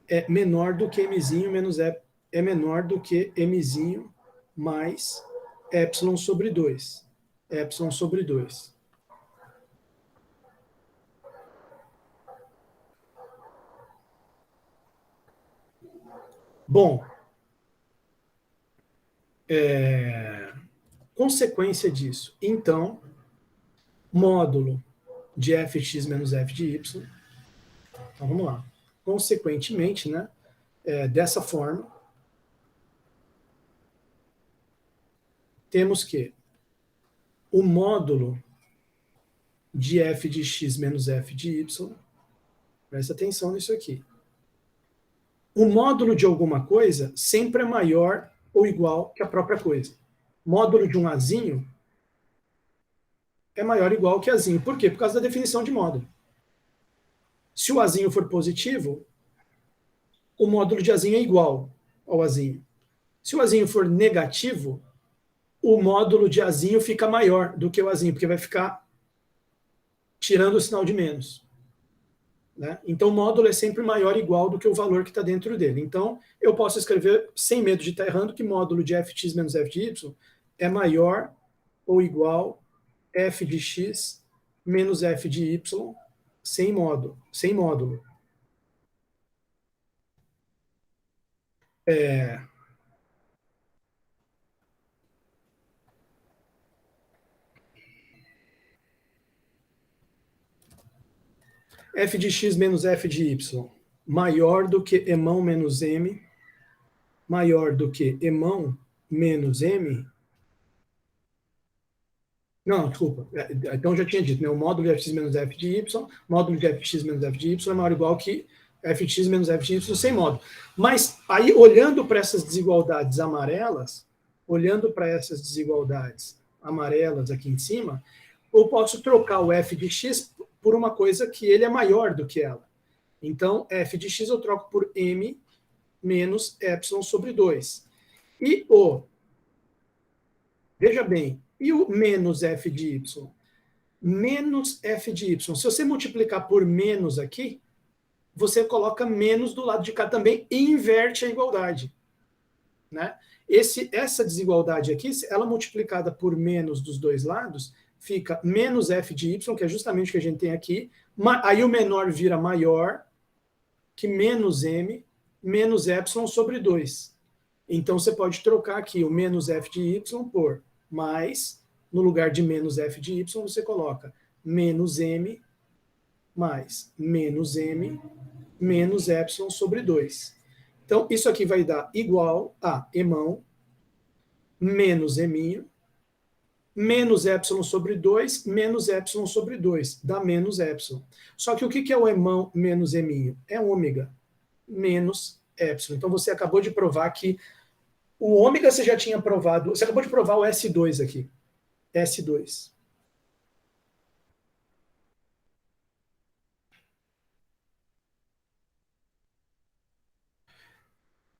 é menor do que mzinho menos é menor do que mzinho mais epsilon sobre 2. Epsilon sobre 2. Bom, consequência disso, então, módulo de fx menos f de y. Então, vamos lá. Consequentemente, né, dessa forma, temos que o módulo de f de x menos f de y, presta atenção nisso aqui. O módulo de alguma coisa sempre é maior ou igual que a própria coisa. Módulo de um azinho é maior ou igual que azinho. Por quê? Por causa da definição de módulo. Se o azinho for positivo, o módulo de azinho é igual ao azinho. Se o azinho for negativo, o módulo de azinho fica maior do que o azinho, porque vai ficar tirando o sinal de menos. Né? Então, o módulo é sempre maior ou igual do que o valor que está dentro dele. Então, eu posso escrever, sem medo de estar errando, que módulo de fx menos f de y é maior ou igual f de x menos f de y sem módulo. F de x menos f de y maior do que emão menos m, maior do que emão menos m. Não, desculpa. Então já tinha dito, né? O módulo de fx menos f de y, módulo de fx menos f de y é maior ou igual que fx menos f de y sem módulo. Mas aí, olhando para essas desigualdades amarelas, aqui em cima, eu posso trocar o f de x por uma coisa que ele é maior do que ela. Então, f de x eu troco por m menos epsilon sobre 2. Veja bem, e o menos f de y? Menos f de y. Se você multiplicar por menos aqui, você coloca menos do lado de cá também e inverte a igualdade. Né? Essa desigualdade aqui, ela multiplicada por menos dos dois lados, fica menos f de y, que é justamente o que a gente tem aqui, aí o menor vira maior que menos m, menos epsilon sobre 2. Então, você pode trocar aqui o menos f de y por mais, no lugar de menos f de y, você coloca menos m mais menos m menos epsilon sobre 2. Então, isso aqui vai dar igual a emão menos eminho menos epsilon sobre 2 menos epsilon sobre 2. Dá menos epsilon. Só que o que é o emão menos eminho? É ômega menos epsilon. Então, você acabou de provar que o ômega você já tinha provado. Você acabou de provar o S2 aqui. S2.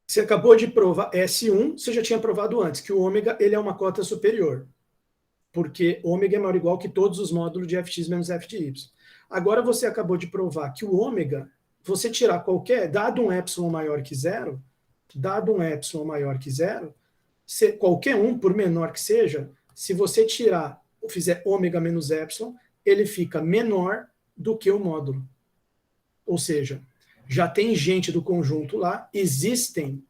Você acabou de provar S1, você já tinha provado antes, que o ômega ele é uma cota superior. Porque ômega é maior ou igual que todos os módulos de fx menos f de y. Agora você acabou de provar que o ômega, você tirar dado um epsilon maior que zero, qualquer um, por menor que seja, se você tirar ou fizer ômega menos epsilon, ele fica menor do que o módulo. Ou seja, já tem gente do conjunto lá, existem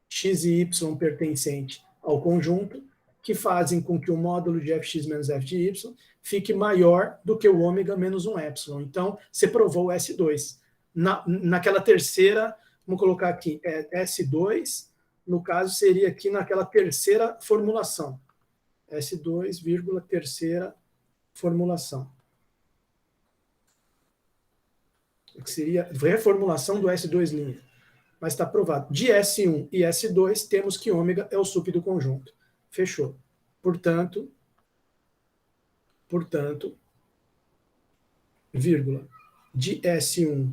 x e y pertencente ao conjunto, que fazem com que o módulo de fx menos f de y fique maior do que o ômega menos um epsilon. Então, você provou o S2. Naquela terceira, vamos colocar aqui, S2, no caso, seria aqui naquela terceira formulação. S2, terceira formulação. Que seria reformulação do S2'. Mas está provado. De S1 e S2, temos que ômega é o sup do conjunto. Fechou. Portanto, vírgula, de S1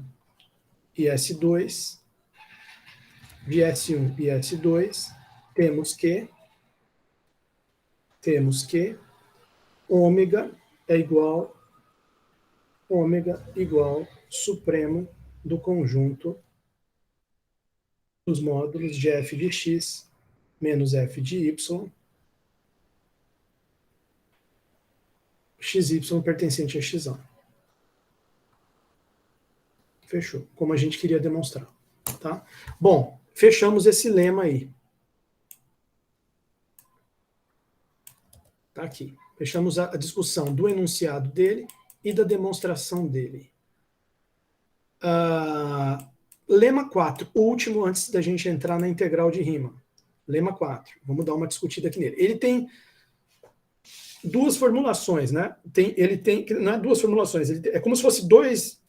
e S2, temos que ômega é igual supremo do conjunto dos módulos de f de x menos f de y, xy pertencente a x1. Fechou, como a gente queria demonstrar. Tá? Bom, fechamos esse lema aí. Tá aqui. Fechamos a discussão do enunciado dele e da demonstração dele. Lema 4, o último antes da gente entrar na integral de rima. Lema 4, vamos dar uma discutida aqui nele. Ele tem duas formulações, né? Ele tem, não é duas formulações, é como se fosse dois,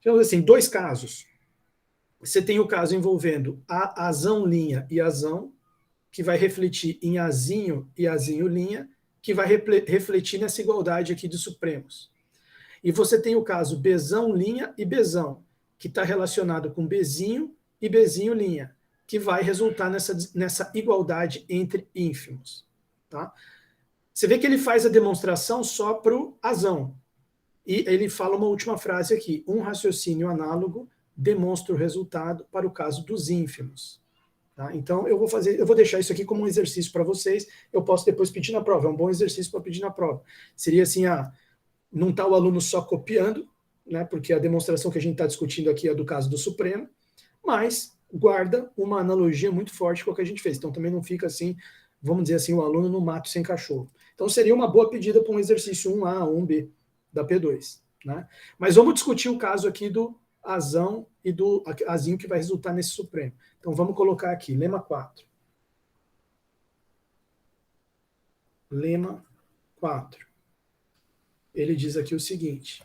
digamos assim, dois casos. Você tem o caso envolvendo a azão linha e azão, que vai refletir em azinho e azinho linha, que vai refletir nessa igualdade aqui de supremos. E você tem o caso bezão linha e bezão, que está relacionado com bezinho e bezinho linha, que vai resultar nessa igualdade entre ínfimos. Tá? Você vê que ele faz a demonstração só para o azão. E ele fala uma última frase aqui: um raciocínio análogo demonstra o resultado para o caso dos ínfimos. Tá? Então, eu vou deixar isso aqui como um exercício para vocês. Eu posso depois pedir na prova. É um bom exercício para pedir na prova. Seria assim, não está o aluno só copiando, né, porque a demonstração que a gente está discutindo aqui é do caso do Supremo, mas guarda uma analogia muito forte com o que a gente fez. Então, também não fica assim, vamos dizer assim, o aluno no mato sem cachorro. Então, seria uma boa pedida para um exercício 1A, 1B da P2. Né? Mas vamos discutir o caso aqui do azão e do azinho que vai resultar nesse Supremo. Então, vamos colocar aqui, lema 4. Lema 4. Ele diz aqui o seguinte.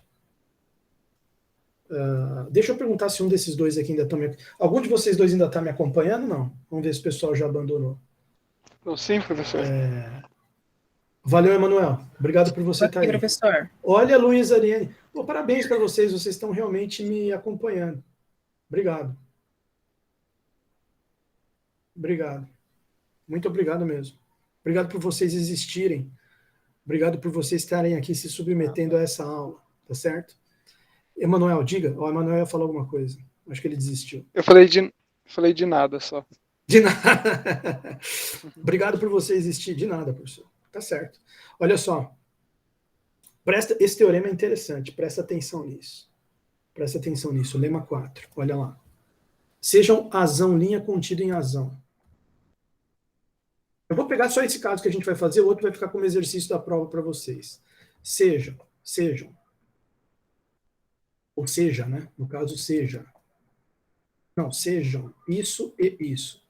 Deixa eu perguntar se um desses dois aqui ainda está me... Algum de vocês dois ainda está me acompanhando? Não? Vamos ver se o pessoal já abandonou. Sim, professor. Valeu, Emanuel. Obrigado por você estar aí. Professor. Olha, Luiz Ariane. Parabéns para vocês estão realmente me acompanhando. Obrigado. Obrigado. Muito obrigado mesmo. Obrigado por vocês existirem. Obrigado por vocês estarem aqui se submetendo a essa aula, tá certo? Emanuel, diga. O Emanuel ia falar alguma coisa. Acho que ele desistiu. Eu falei de nada só. De nada. Obrigado por você existir. De nada, professor. Tá certo. Olha só. Esse teorema é interessante. Presta atenção nisso. Presta atenção nisso. Lema 4. Olha lá. Sejam azão linha contido em azão. Eu vou pegar só esse caso que a gente vai fazer, o outro vai ficar como exercício da prova para vocês. Sejam. Ou seja, né? No caso, seja. Não, sejam isso e isso.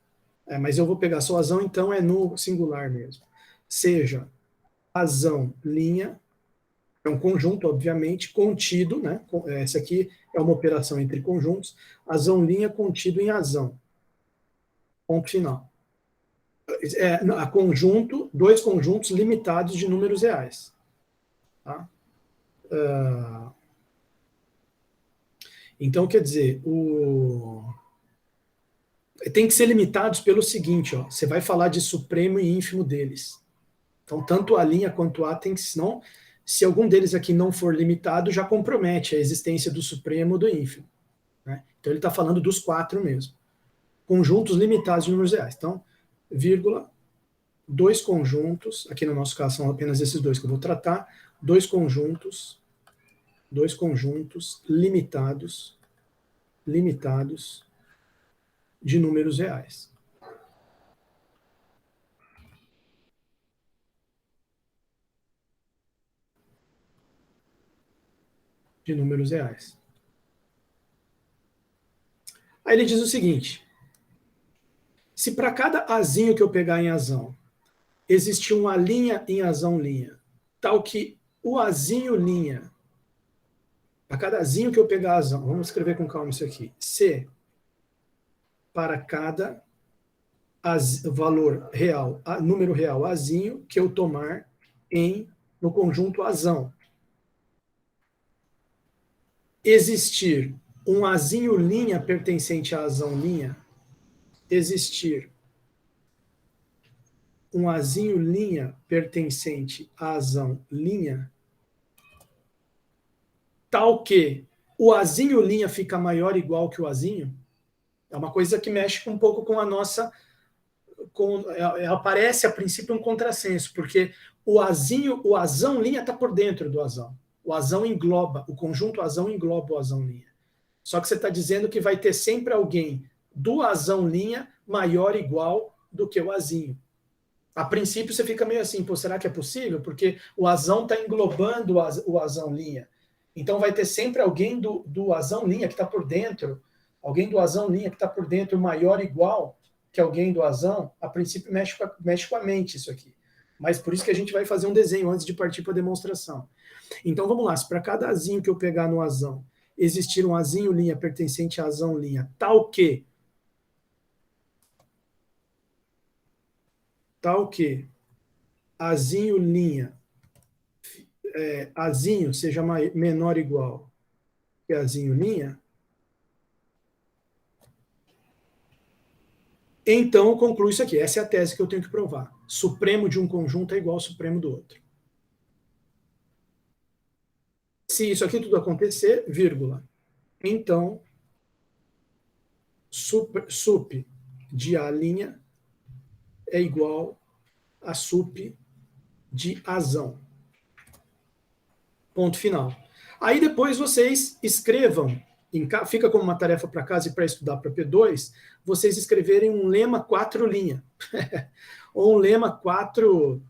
Mas eu vou pegar só azão, então é no singular mesmo. Seja azão linha, é um conjunto, obviamente, contido, né? Essa aqui é uma operação entre conjuntos. Azão linha contido em azão. Ponto final. Dois conjuntos limitados de números reais. Tá? Então, quer dizer, tem que ser limitados pelo seguinte, você vai falar de supremo e ínfimo deles. Então, tanto a linha quanto a tem que, senão, se algum deles aqui não for limitado, já compromete a existência do supremo ou do ínfimo. Né? Então, ele está falando dos 4 mesmo. Conjuntos limitados de números reais. Então, vírgula, 2 conjuntos, aqui no nosso caso são apenas esses 2 que eu vou tratar, 2 conjuntos limitados de números reais. Aí ele diz o seguinte: se para cada azinho que eu pegar em azão existe uma linha em azão linha, tal que o azinho linha, para cada azinho que eu pegar azão, vamos escrever com calma isso aqui, se para cada valor real, número real azinho que eu tomar no conjunto azão, existir um azinho linha pertencente a azão linha, existir um azinho linha pertencente a azão linha, tal que o azinho linha fica maior ou igual que o azinho, é uma coisa que mexe um pouco com a nossa... aparece a princípio um contrassenso, porque o azão linha está por dentro do azão. O azão engloba, o conjunto azão engloba o azão linha. Só que você está dizendo que vai ter sempre alguém do azão linha maior ou igual do que o azinho. A princípio você fica meio assim, será que é possível? Porque o azão está englobando o azão linha. Então vai ter sempre alguém do azão linha que está por dentro, alguém do azão linha que está por dentro maior ou igual que alguém do azão. A princípio mexe com a mente isso aqui. Mas por isso que a gente vai fazer um desenho antes de partir para a demonstração. Então vamos lá, se para cada azinho que eu pegar no azão existir um azinho linha pertencente a azão linha, tal que azinho linha, azinho seja menor ou igual que azinho linha, então eu concluo isso aqui. Essa é a tese que eu tenho que provar. Supremo de um conjunto é igual ao supremo do outro. Se isso aqui tudo acontecer, vírgula, então sup de A' é igual a sup de azão. Ponto final. Aí depois vocês escrevam, fica como uma tarefa para casa e para estudar para P2, vocês escreverem um lema 4 linha, ou um lema 4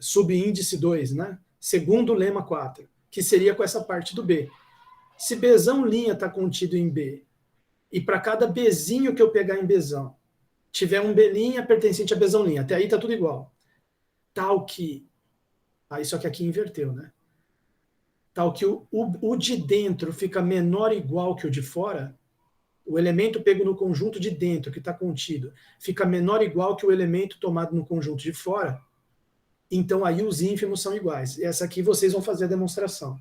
subíndice 2, né? Segundo lema 4, que seria com essa parte do B. Se Bzão linha está contido em B, e para cada Bzinho que eu pegar em Bzão, tiver um B' pertencente a Bzão linha, até aí está tudo igual. Tal que, aí só que aqui inverteu, né? Tal que o de dentro fica menor ou igual que o de fora, o elemento pego no conjunto de dentro, que está contido, fica menor ou igual que o elemento tomado no conjunto de fora, então aí os ínfimos são iguais. Essa aqui vocês vão fazer a demonstração.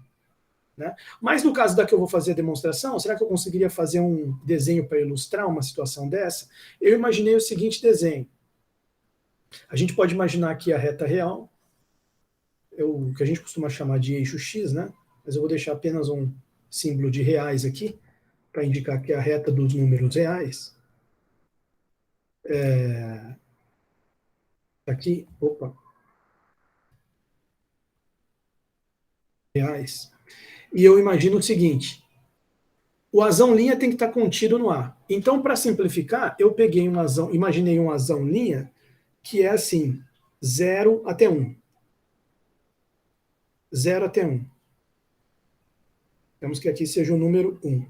Né? Mas no caso da que eu vou fazer a demonstração, será que eu conseguiria fazer um desenho para ilustrar uma situação dessa? Eu imaginei o seguinte desenho. A gente pode imaginar aqui a reta real, o que a gente costuma chamar de eixo X, né? Mas eu vou deixar apenas um símbolo de reais aqui, para indicar que é a reta dos números reais. Aqui, opa, reais. E eu imagino o seguinte, o azão linha tem que estar contido no A. Então, para simplificar, eu peguei um azão, imaginei um azão linha, que é assim, 0 até 1. 0 até 1. Temos que aqui seja o número 1.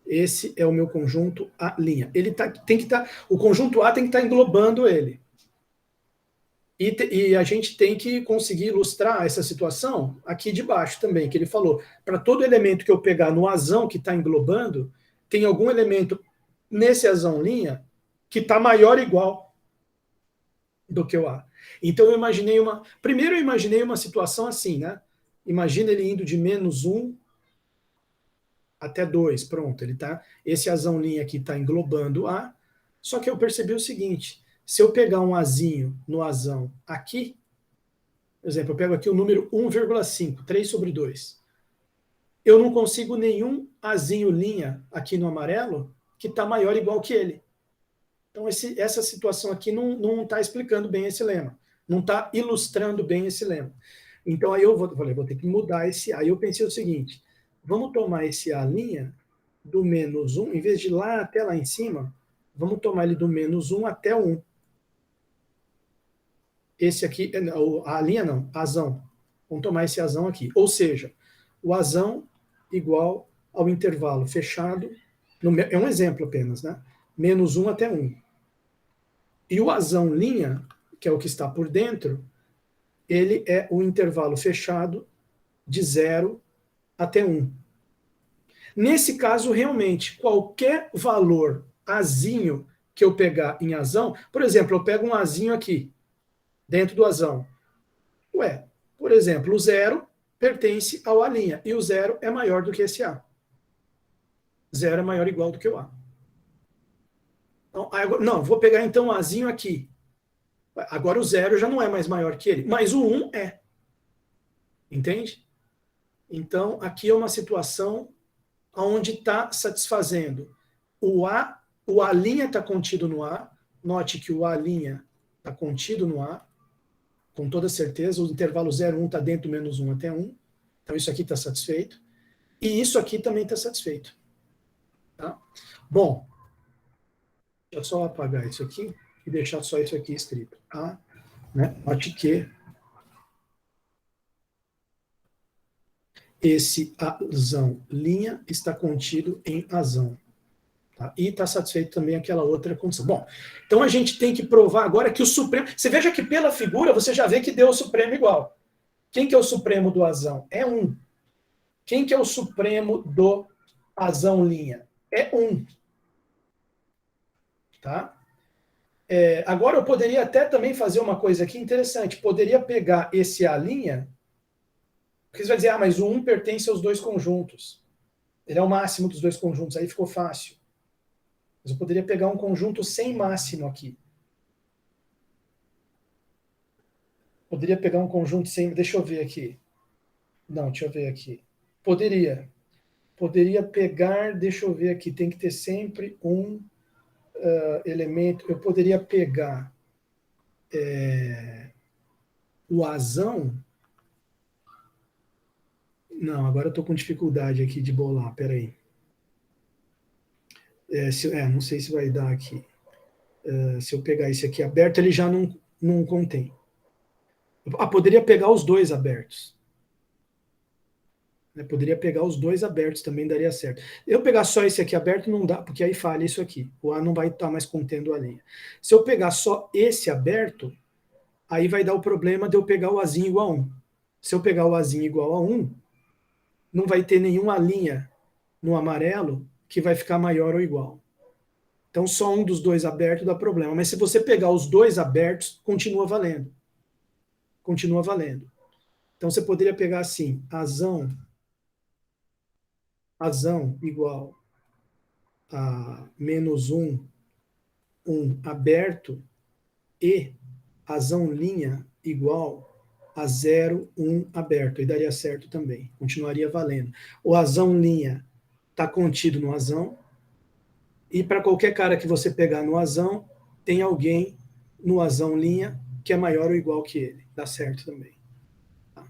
Esse é o meu conjunto A'. Ele tem que estar, o conjunto A tem que estar englobando ele. E a gente tem que conseguir ilustrar essa situação aqui de baixo também, que ele falou. Para todo elemento que eu pegar no azão que está englobando, tem algum elemento nesse azão linha que está maior ou igual do que o A. Então eu imaginei uma... Primeiro eu imaginei uma situação assim, né? Imagina ele indo de -1 até 2, pronto, ele tá, esse azão linha aqui está englobando A, só que eu percebi o seguinte, se eu pegar um azinho no azão aqui, por exemplo, eu pego aqui o número 1,5, 3 sobre 2, eu não consigo nenhum azinho linha aqui no amarelo que está maior ou igual que ele. Então essa situação aqui não está explicando bem esse lema, não está ilustrando bem esse lema. Então aí eu vou ter que mudar esse A. Aí eu pensei o seguinte, vamos tomar esse A' do -1, em vez de lá até lá em cima, vamos tomar ele do -1 até 1. Esse aqui, a linha não, azão. Vamos tomar esse azão aqui. Ou seja, o azão igual ao intervalo fechado, é um exemplo apenas, né? -1 até 1. E o azão linha, que é o que está por dentro, ele é o intervalo fechado de 0 até 1. Nesse caso, realmente, qualquer valor azinho que eu pegar em azão, por exemplo, eu pego um azinho aqui, dentro do azão. Ué, por exemplo, o 0 pertence ao A', e o 0 é maior do que esse A. 0 é maior ou igual do que o A. Então, não, vou pegar então o azinho aqui. Agora o 0 já não é mais maior que ele, mas o 1 é. Entende? Então, aqui é uma situação onde está satisfazendo o A, o A' está contido no A, note que o A' está contido no A, com toda certeza, o intervalo 0, 1 está dentro do -1 até 1, então isso aqui está satisfeito, e isso aqui também está satisfeito. Tá? Bom, deixa eu só apagar isso aqui e deixar só isso aqui escrito. Tá? Né? Note que esse azão linha está contido em azão. Tá? E está satisfeito também aquela outra condição. Bom, então a gente tem que provar agora que o supremo... Você veja que pela figura você já vê que deu o supremo igual. Quem que é o supremo do azão? É 1. Quem que é o supremo do azão linha? É 1. Tá? Agora eu poderia até também fazer uma coisa aqui interessante. Poderia pegar esse A', porque você vai dizer, mas o 1 pertence aos dois conjuntos. Ele é o máximo dos dois conjuntos, aí ficou fácil. Mas eu poderia pegar um conjunto sem máximo aqui. Poderia pegar um conjunto sem... Deixa eu ver aqui. Não, deixa eu ver aqui. Poderia pegar... Deixa eu ver aqui. Tem que ter sempre um elemento. Eu poderia pegar o azão... Não, agora eu estou com dificuldade aqui de bolar. Peraí. Não sei se vai dar aqui. Se eu pegar esse aqui aberto, ele já não contém. Poderia pegar os dois abertos. Poderia pegar os dois abertos, também daria certo. Eu pegar só esse aqui aberto não dá, porque aí falha isso aqui. O A não vai estar mais contendo a linha. Se eu pegar só esse aberto, aí vai dar o problema de eu pegar o Azinho igual a 1. Se eu pegar o Azinho igual a 1, não vai ter nenhuma linha no amarelo que vai ficar maior ou igual. Então só um dos dois abertos dá problema. Mas se você pegar os dois abertos, continua valendo. Continua valendo. Então você poderia pegar assim, azão igual a menos 1 aberto e azão linha igual a 0, 1 aberto. E daria certo também. Continuaria valendo. O azão linha está contido no azão. E para qualquer cara que você pegar no azão, tem alguém no azão linha que é maior ou igual que ele. Dá certo também.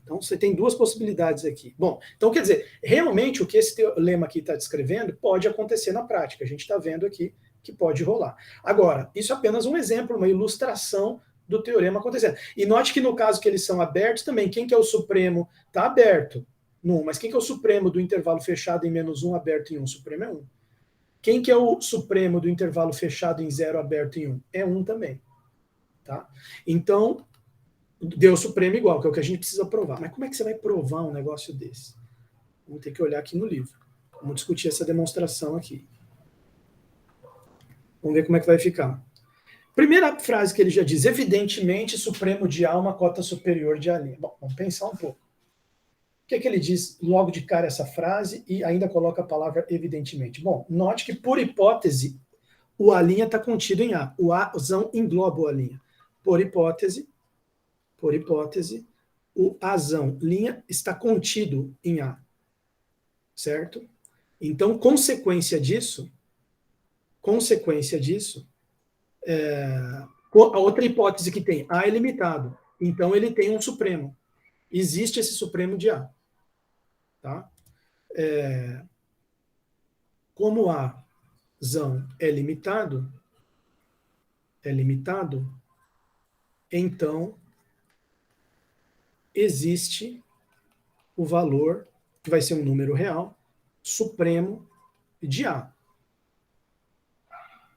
Então, você tem duas possibilidades aqui. Bom, então quer dizer, realmente o que esse lema aqui está descrevendo pode acontecer na prática. A gente está vendo aqui que pode rolar. Agora, isso é apenas um exemplo, uma ilustração do teorema acontecendo. E note que no caso que eles são abertos também, quem que é o supremo? Está aberto no 1, mas quem que é o supremo do intervalo fechado em menos 1 aberto em 1? O supremo é 1. Quem que é o supremo do intervalo fechado em 0 aberto em 1? É 1 também. Tá? Então, deu o supremo igual, que é o que a gente precisa provar. Mas como é que você vai provar um negócio desse? Vamos ter que olhar aqui no livro. Vamos discutir essa demonstração aqui. Vamos ver como é que vai ficar. Primeira frase que ele já diz, evidentemente, supremo de A uma cota superior de A'. Bom, vamos pensar um pouco. O que é que ele diz logo de cara essa frase e ainda coloca a palavra evidentemente? Bom, note que, por hipótese, o A' está contido em A. O A'zão engloba o A'. Por hipótese, o Azão linha está contido em A. Certo? Então, consequência disso, a outra hipótese que tem, A é limitado. Então, ele tem um supremo. Existe esse supremo de A. Tá? Como Azão é limitado, então existe o valor, que vai ser um número real, supremo de A.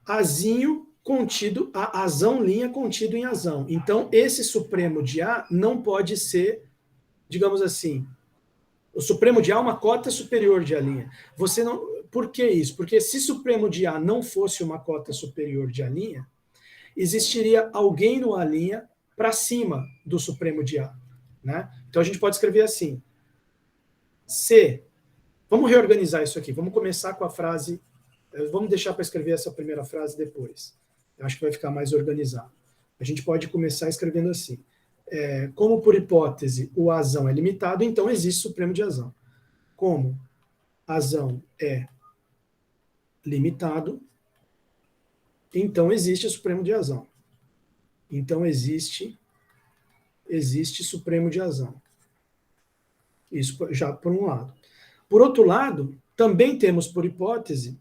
Azinho contido, a azão linha contido em azão. Então, esse supremo de A não pode ser, digamos assim, o supremo de A é uma cota superior de A linha. Você não, por que isso? Porque se supremo de A não fosse uma cota superior de A linha, existiria alguém no A linha para cima do supremo de A. Né? Então, a gente pode escrever assim, vamos reorganizar isso aqui, vamos começar com a frase, vamos deixar para escrever essa primeira frase depois. Eu acho que vai ficar mais organizado. A gente pode começar escrevendo assim, como por hipótese o Azão é limitado, então existe supremo de Azão. Como Azão é limitado, então existe supremo de Azão. Então existe supremo de Azão. Isso já por um lado. Por outro lado, também temos por hipótese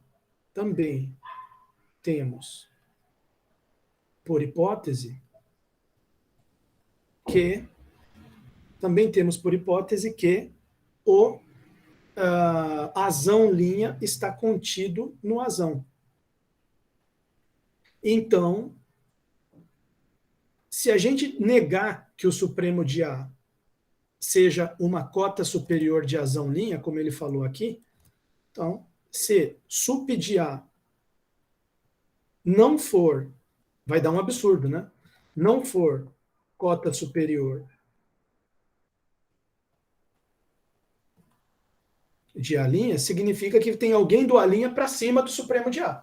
que o Azão linha está contido no Azão. Então, se a gente negar que o supremo de A seja uma cota superior de azão linha, como ele falou aqui, então, se sup de A não for, vai dar um absurdo, né? Não for cota superior de A', significa que tem alguém do A' para cima do supremo de A,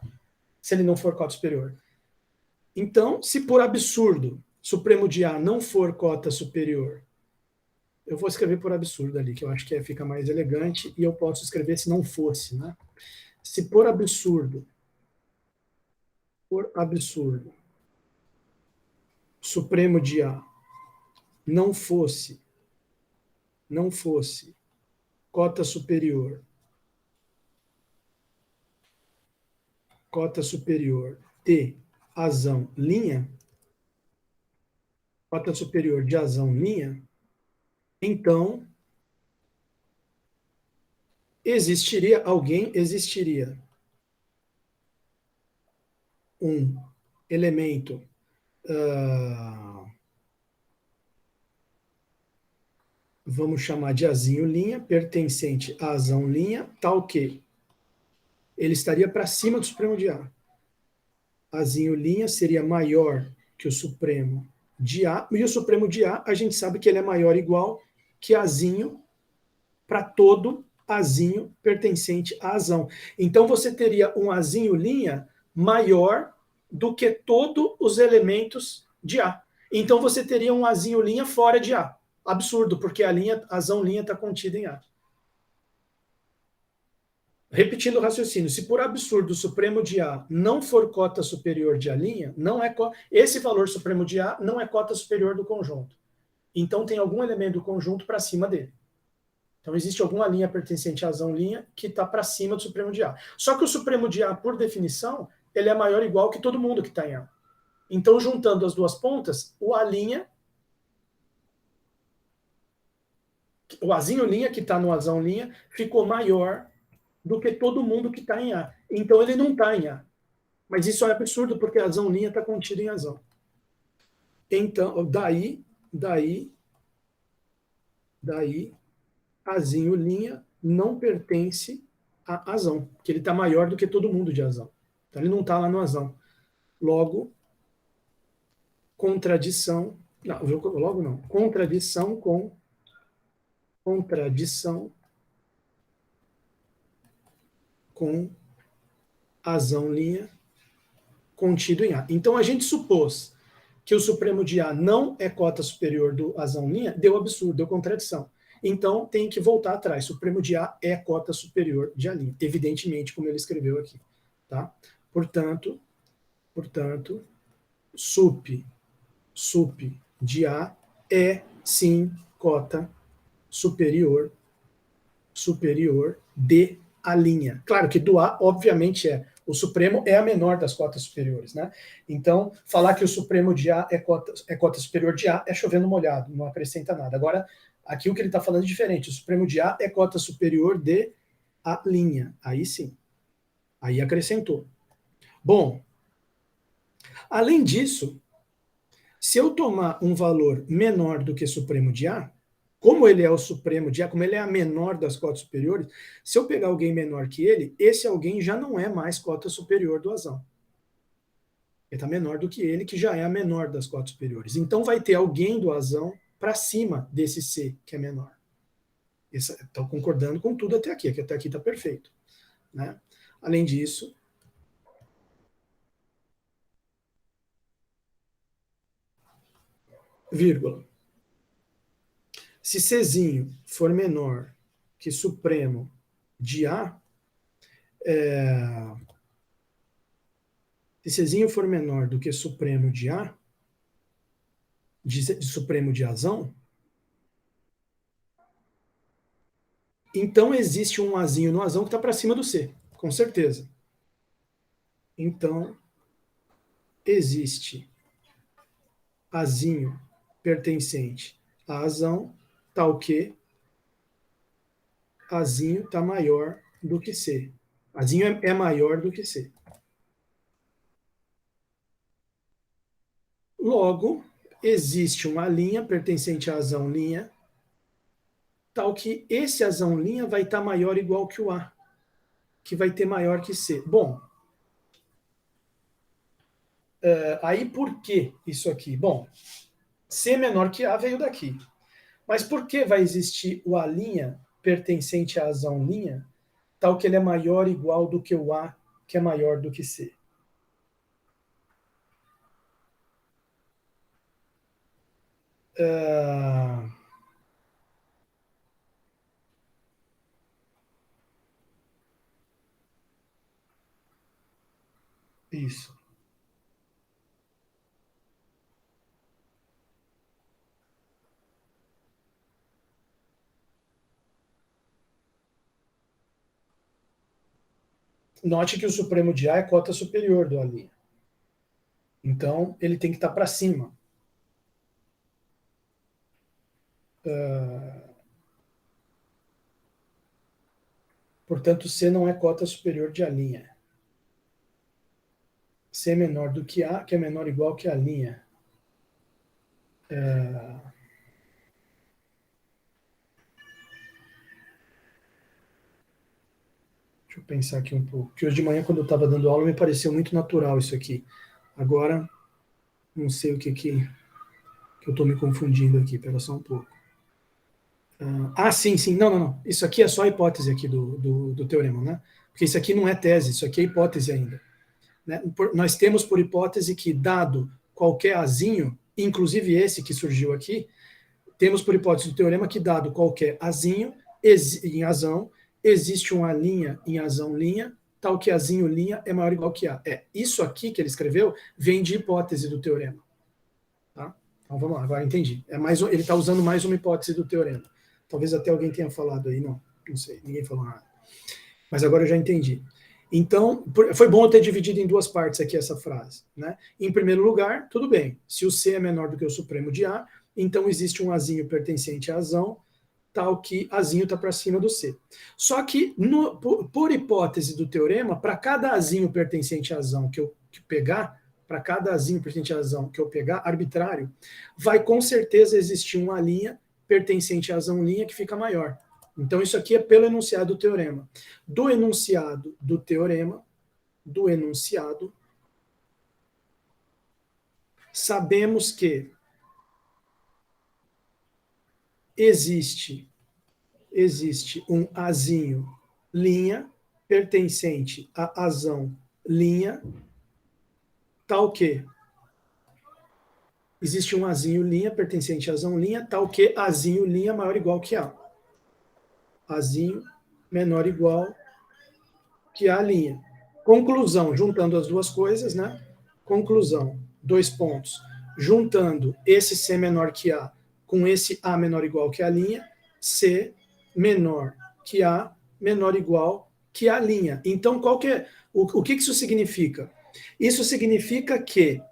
se ele não for cota superior. Então, se por absurdo supremo de A não for cota superior, eu vou escrever por absurdo ali, que eu acho que fica mais elegante, e eu posso escrever se não fosse, né? Se por absurdo, supremo de A não fosse cota superior de azão linha, cota superior de azão linha, então existiria um elemento vamos chamar de azinho linha, pertencente a azão linha, tal que ele estaria para cima do supremo de A. Azinho linha seria maior que o supremo de A, e o supremo de A, a gente sabe que ele é maior ou igual que azinho para todo azinho pertencente a azão. Então você teria um azinho linha maior do que todos os elementos de A. Então você teria um azinho linha fora de A. Absurdo, porque a azão linha está contida em A. Repetindo o raciocínio, se por absurdo o supremo de A não for cota superior de A', não é esse valor supremo de A não é cota superior do conjunto. Então tem algum elemento do conjunto para cima dele. Então existe alguma linha pertencente à azão linha que está para cima do supremo de A. Só que o supremo de A, por definição, ele é maior ou igual que todo mundo que está em A. Então, juntando as duas pontas, o azinho linha que está no azão linha ficou maior do que todo mundo que está em A. Então ele não está em A. Mas isso é absurdo, porque a azão linha está contida em azão. Então, daí, azinho linha não pertence a azão, porque ele está maior do que todo mundo de azão. Então ele não está lá no azão. Logo, contradição. Não, logo não. Contradição com azão linha contido em A. Então a gente supôs que o supremo de A não é cota superior do azão linha, deu absurdo, deu contradição. Então tem que voltar atrás. Supremo de A é cota superior de A', evidentemente, como ele escreveu aqui. Tá? Portanto, sup de A é sim cota superior de A'. Claro que do A, obviamente, o supremo é a menor das cotas superiores, né? Então, falar que o supremo de A é cota superior de A é chovendo molhado, não acrescenta nada. Agora, aqui o que ele está falando é diferente. O supremo de A é cota superior de A'. Aí sim. Aí acrescentou. Bom, além disso, se eu tomar um valor menor do que supremo de A, como ele é o supremo de A, como ele é a menor das cotas superiores, se eu pegar alguém menor que ele, esse alguém já não é mais cota superior do azão. Ele está menor do que ele, que já é a menor das cotas superiores. Então vai ter alguém do azão para cima desse C, que é menor. Estou concordando com tudo até aqui, que até aqui está perfeito. Né? Além disso, vírgula. Se Czinho for menor que supremo de A, se Czinho for menor do que supremo de A, de supremo de azão, então existe um Azinho no azão que está para cima do C, com certeza. Então, existe Azinho pertencente a azão, tal que Azinho está maior do que C. Azinho é maior do que C. Logo, existe uma linha pertencente à azão linha, tal que esse azão linha vai estar maior ou igual que o A, que vai ter maior que C. Bom, aí por que isso aqui? Bom, C menor que A veio daqui. Mas por que vai existir o A' pertencente à azão linha, tal que ele é maior ou igual do que o A, que é maior do que C? Isso. Note que o supremo de A é cota superior do A'. Então, ele tem que estar para cima. Portanto, C não é cota superior de A'. C é menor do que A, que é menor ou igual que A'. Deixa eu pensar aqui um pouco. Porque hoje de manhã, quando eu estava dando aula, me pareceu muito natural isso aqui. Agora, não sei o que eu estou me confundindo aqui. Espera só um pouco. Sim. Não. Isso aqui é só a hipótese aqui do teorema, né? Porque isso aqui não é tese, isso aqui é hipótese ainda. Né? Nós temos por hipótese que, dado qualquer azinho, inclusive esse que surgiu aqui, temos por hipótese do teorema que, dado qualquer azinho em azão, existe uma linha em azão linha, tal que azinho linha é maior ou igual que A. Isso aqui que ele escreveu vem de hipótese do teorema. Tá? Então vamos lá, agora entendi. Ele está usando mais uma hipótese do teorema. Talvez até alguém tenha falado aí, não sei, ninguém falou nada. Mas agora eu já entendi. Então, foi bom eu ter dividido em duas partes aqui essa frase. Né? Em primeiro lugar, tudo bem, se o C é menor do que o supremo de A, então existe um Azinho pertencente a Azão, tal que Azinho está para cima do C. Só que, por hipótese do teorema, para cada Azinho pertencente a Azão que eu pegar, para cada Azinho pertencente a Azão que eu pegar, arbitrário, vai com certeza existir uma linha pertencente a Azão linha que fica maior. Então, isso aqui é pelo enunciado do teorema. Do enunciado do teorema, sabemos que existe um azinho linha pertencente a azão linha, tal que existe um azinho linha pertencente a azão linha, tal que azinho linha maior ou igual que A. Azinho menor ou igual que A linha. Conclusão, juntando as duas coisas, né? Conclusão, 2 pontos. Juntando esse C menor que A com esse A menor ou igual que A linha, C menor que A menor ou igual que A linha. Então, o que isso significa? Isso significa que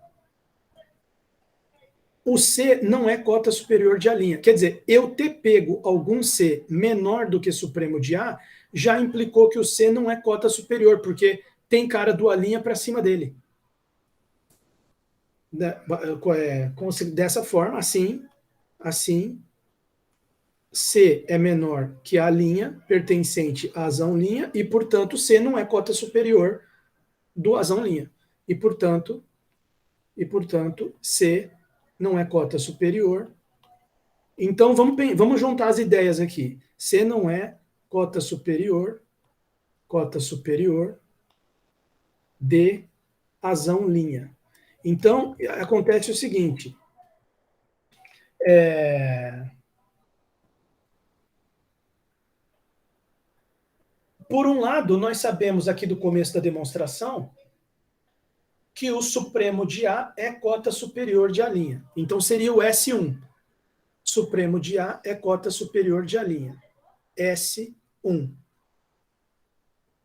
o C não é cota superior de A linha. Quer dizer, eu ter pego algum C menor do que supremo de A já implicou que o C não é cota superior, porque tem cara do A linha para cima dele. Dessa forma, assim, C é menor que A linha pertencente à azão linha e, portanto, C não é cota superior do azão linha. E, portanto, C não é cota superior. Então, vamos juntar as ideias aqui. C não é cota superior de azão linha. Então, acontece o seguinte. Por um lado, nós sabemos aqui do começo da demonstração que o supremo de A é cota superior de A'. Então, seria o S1. Supremo de A é cota superior de A'. S1.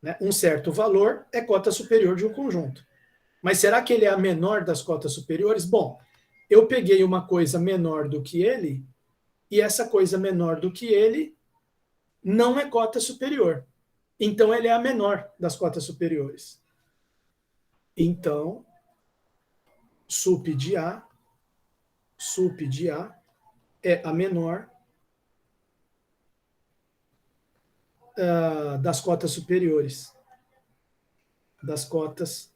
Né? Um certo valor é cota superior de um conjunto. Mas será que ele é a menor das cotas superiores? Bom, eu peguei uma coisa menor do que ele, e essa coisa menor do que ele não é cota superior. Então, ele é a menor das cotas superiores. Então, sup de A sup de A é a menor das cotas superiores. Das cotas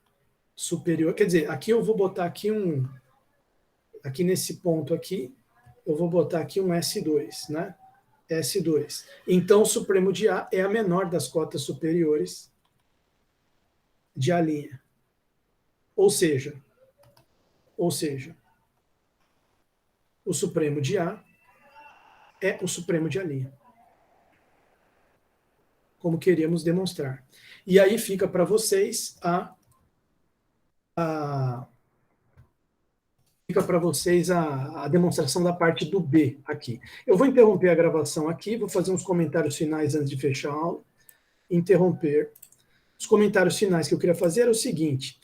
superiores. Quer dizer, aqui eu vou botar aqui aqui nesse ponto aqui, eu vou botar aqui um S2, né? S2. Então, o supremo de A é a menor das cotas superiores de A'. Ou seja, o supremo de A é o supremo de A', como queríamos demonstrar. E aí fica para vocês a demonstração da parte do B aqui. Eu vou interromper a gravação aqui, vou fazer uns comentários finais antes de fechar a aula. Interromper. Os comentários finais que eu queria fazer é o seguinte: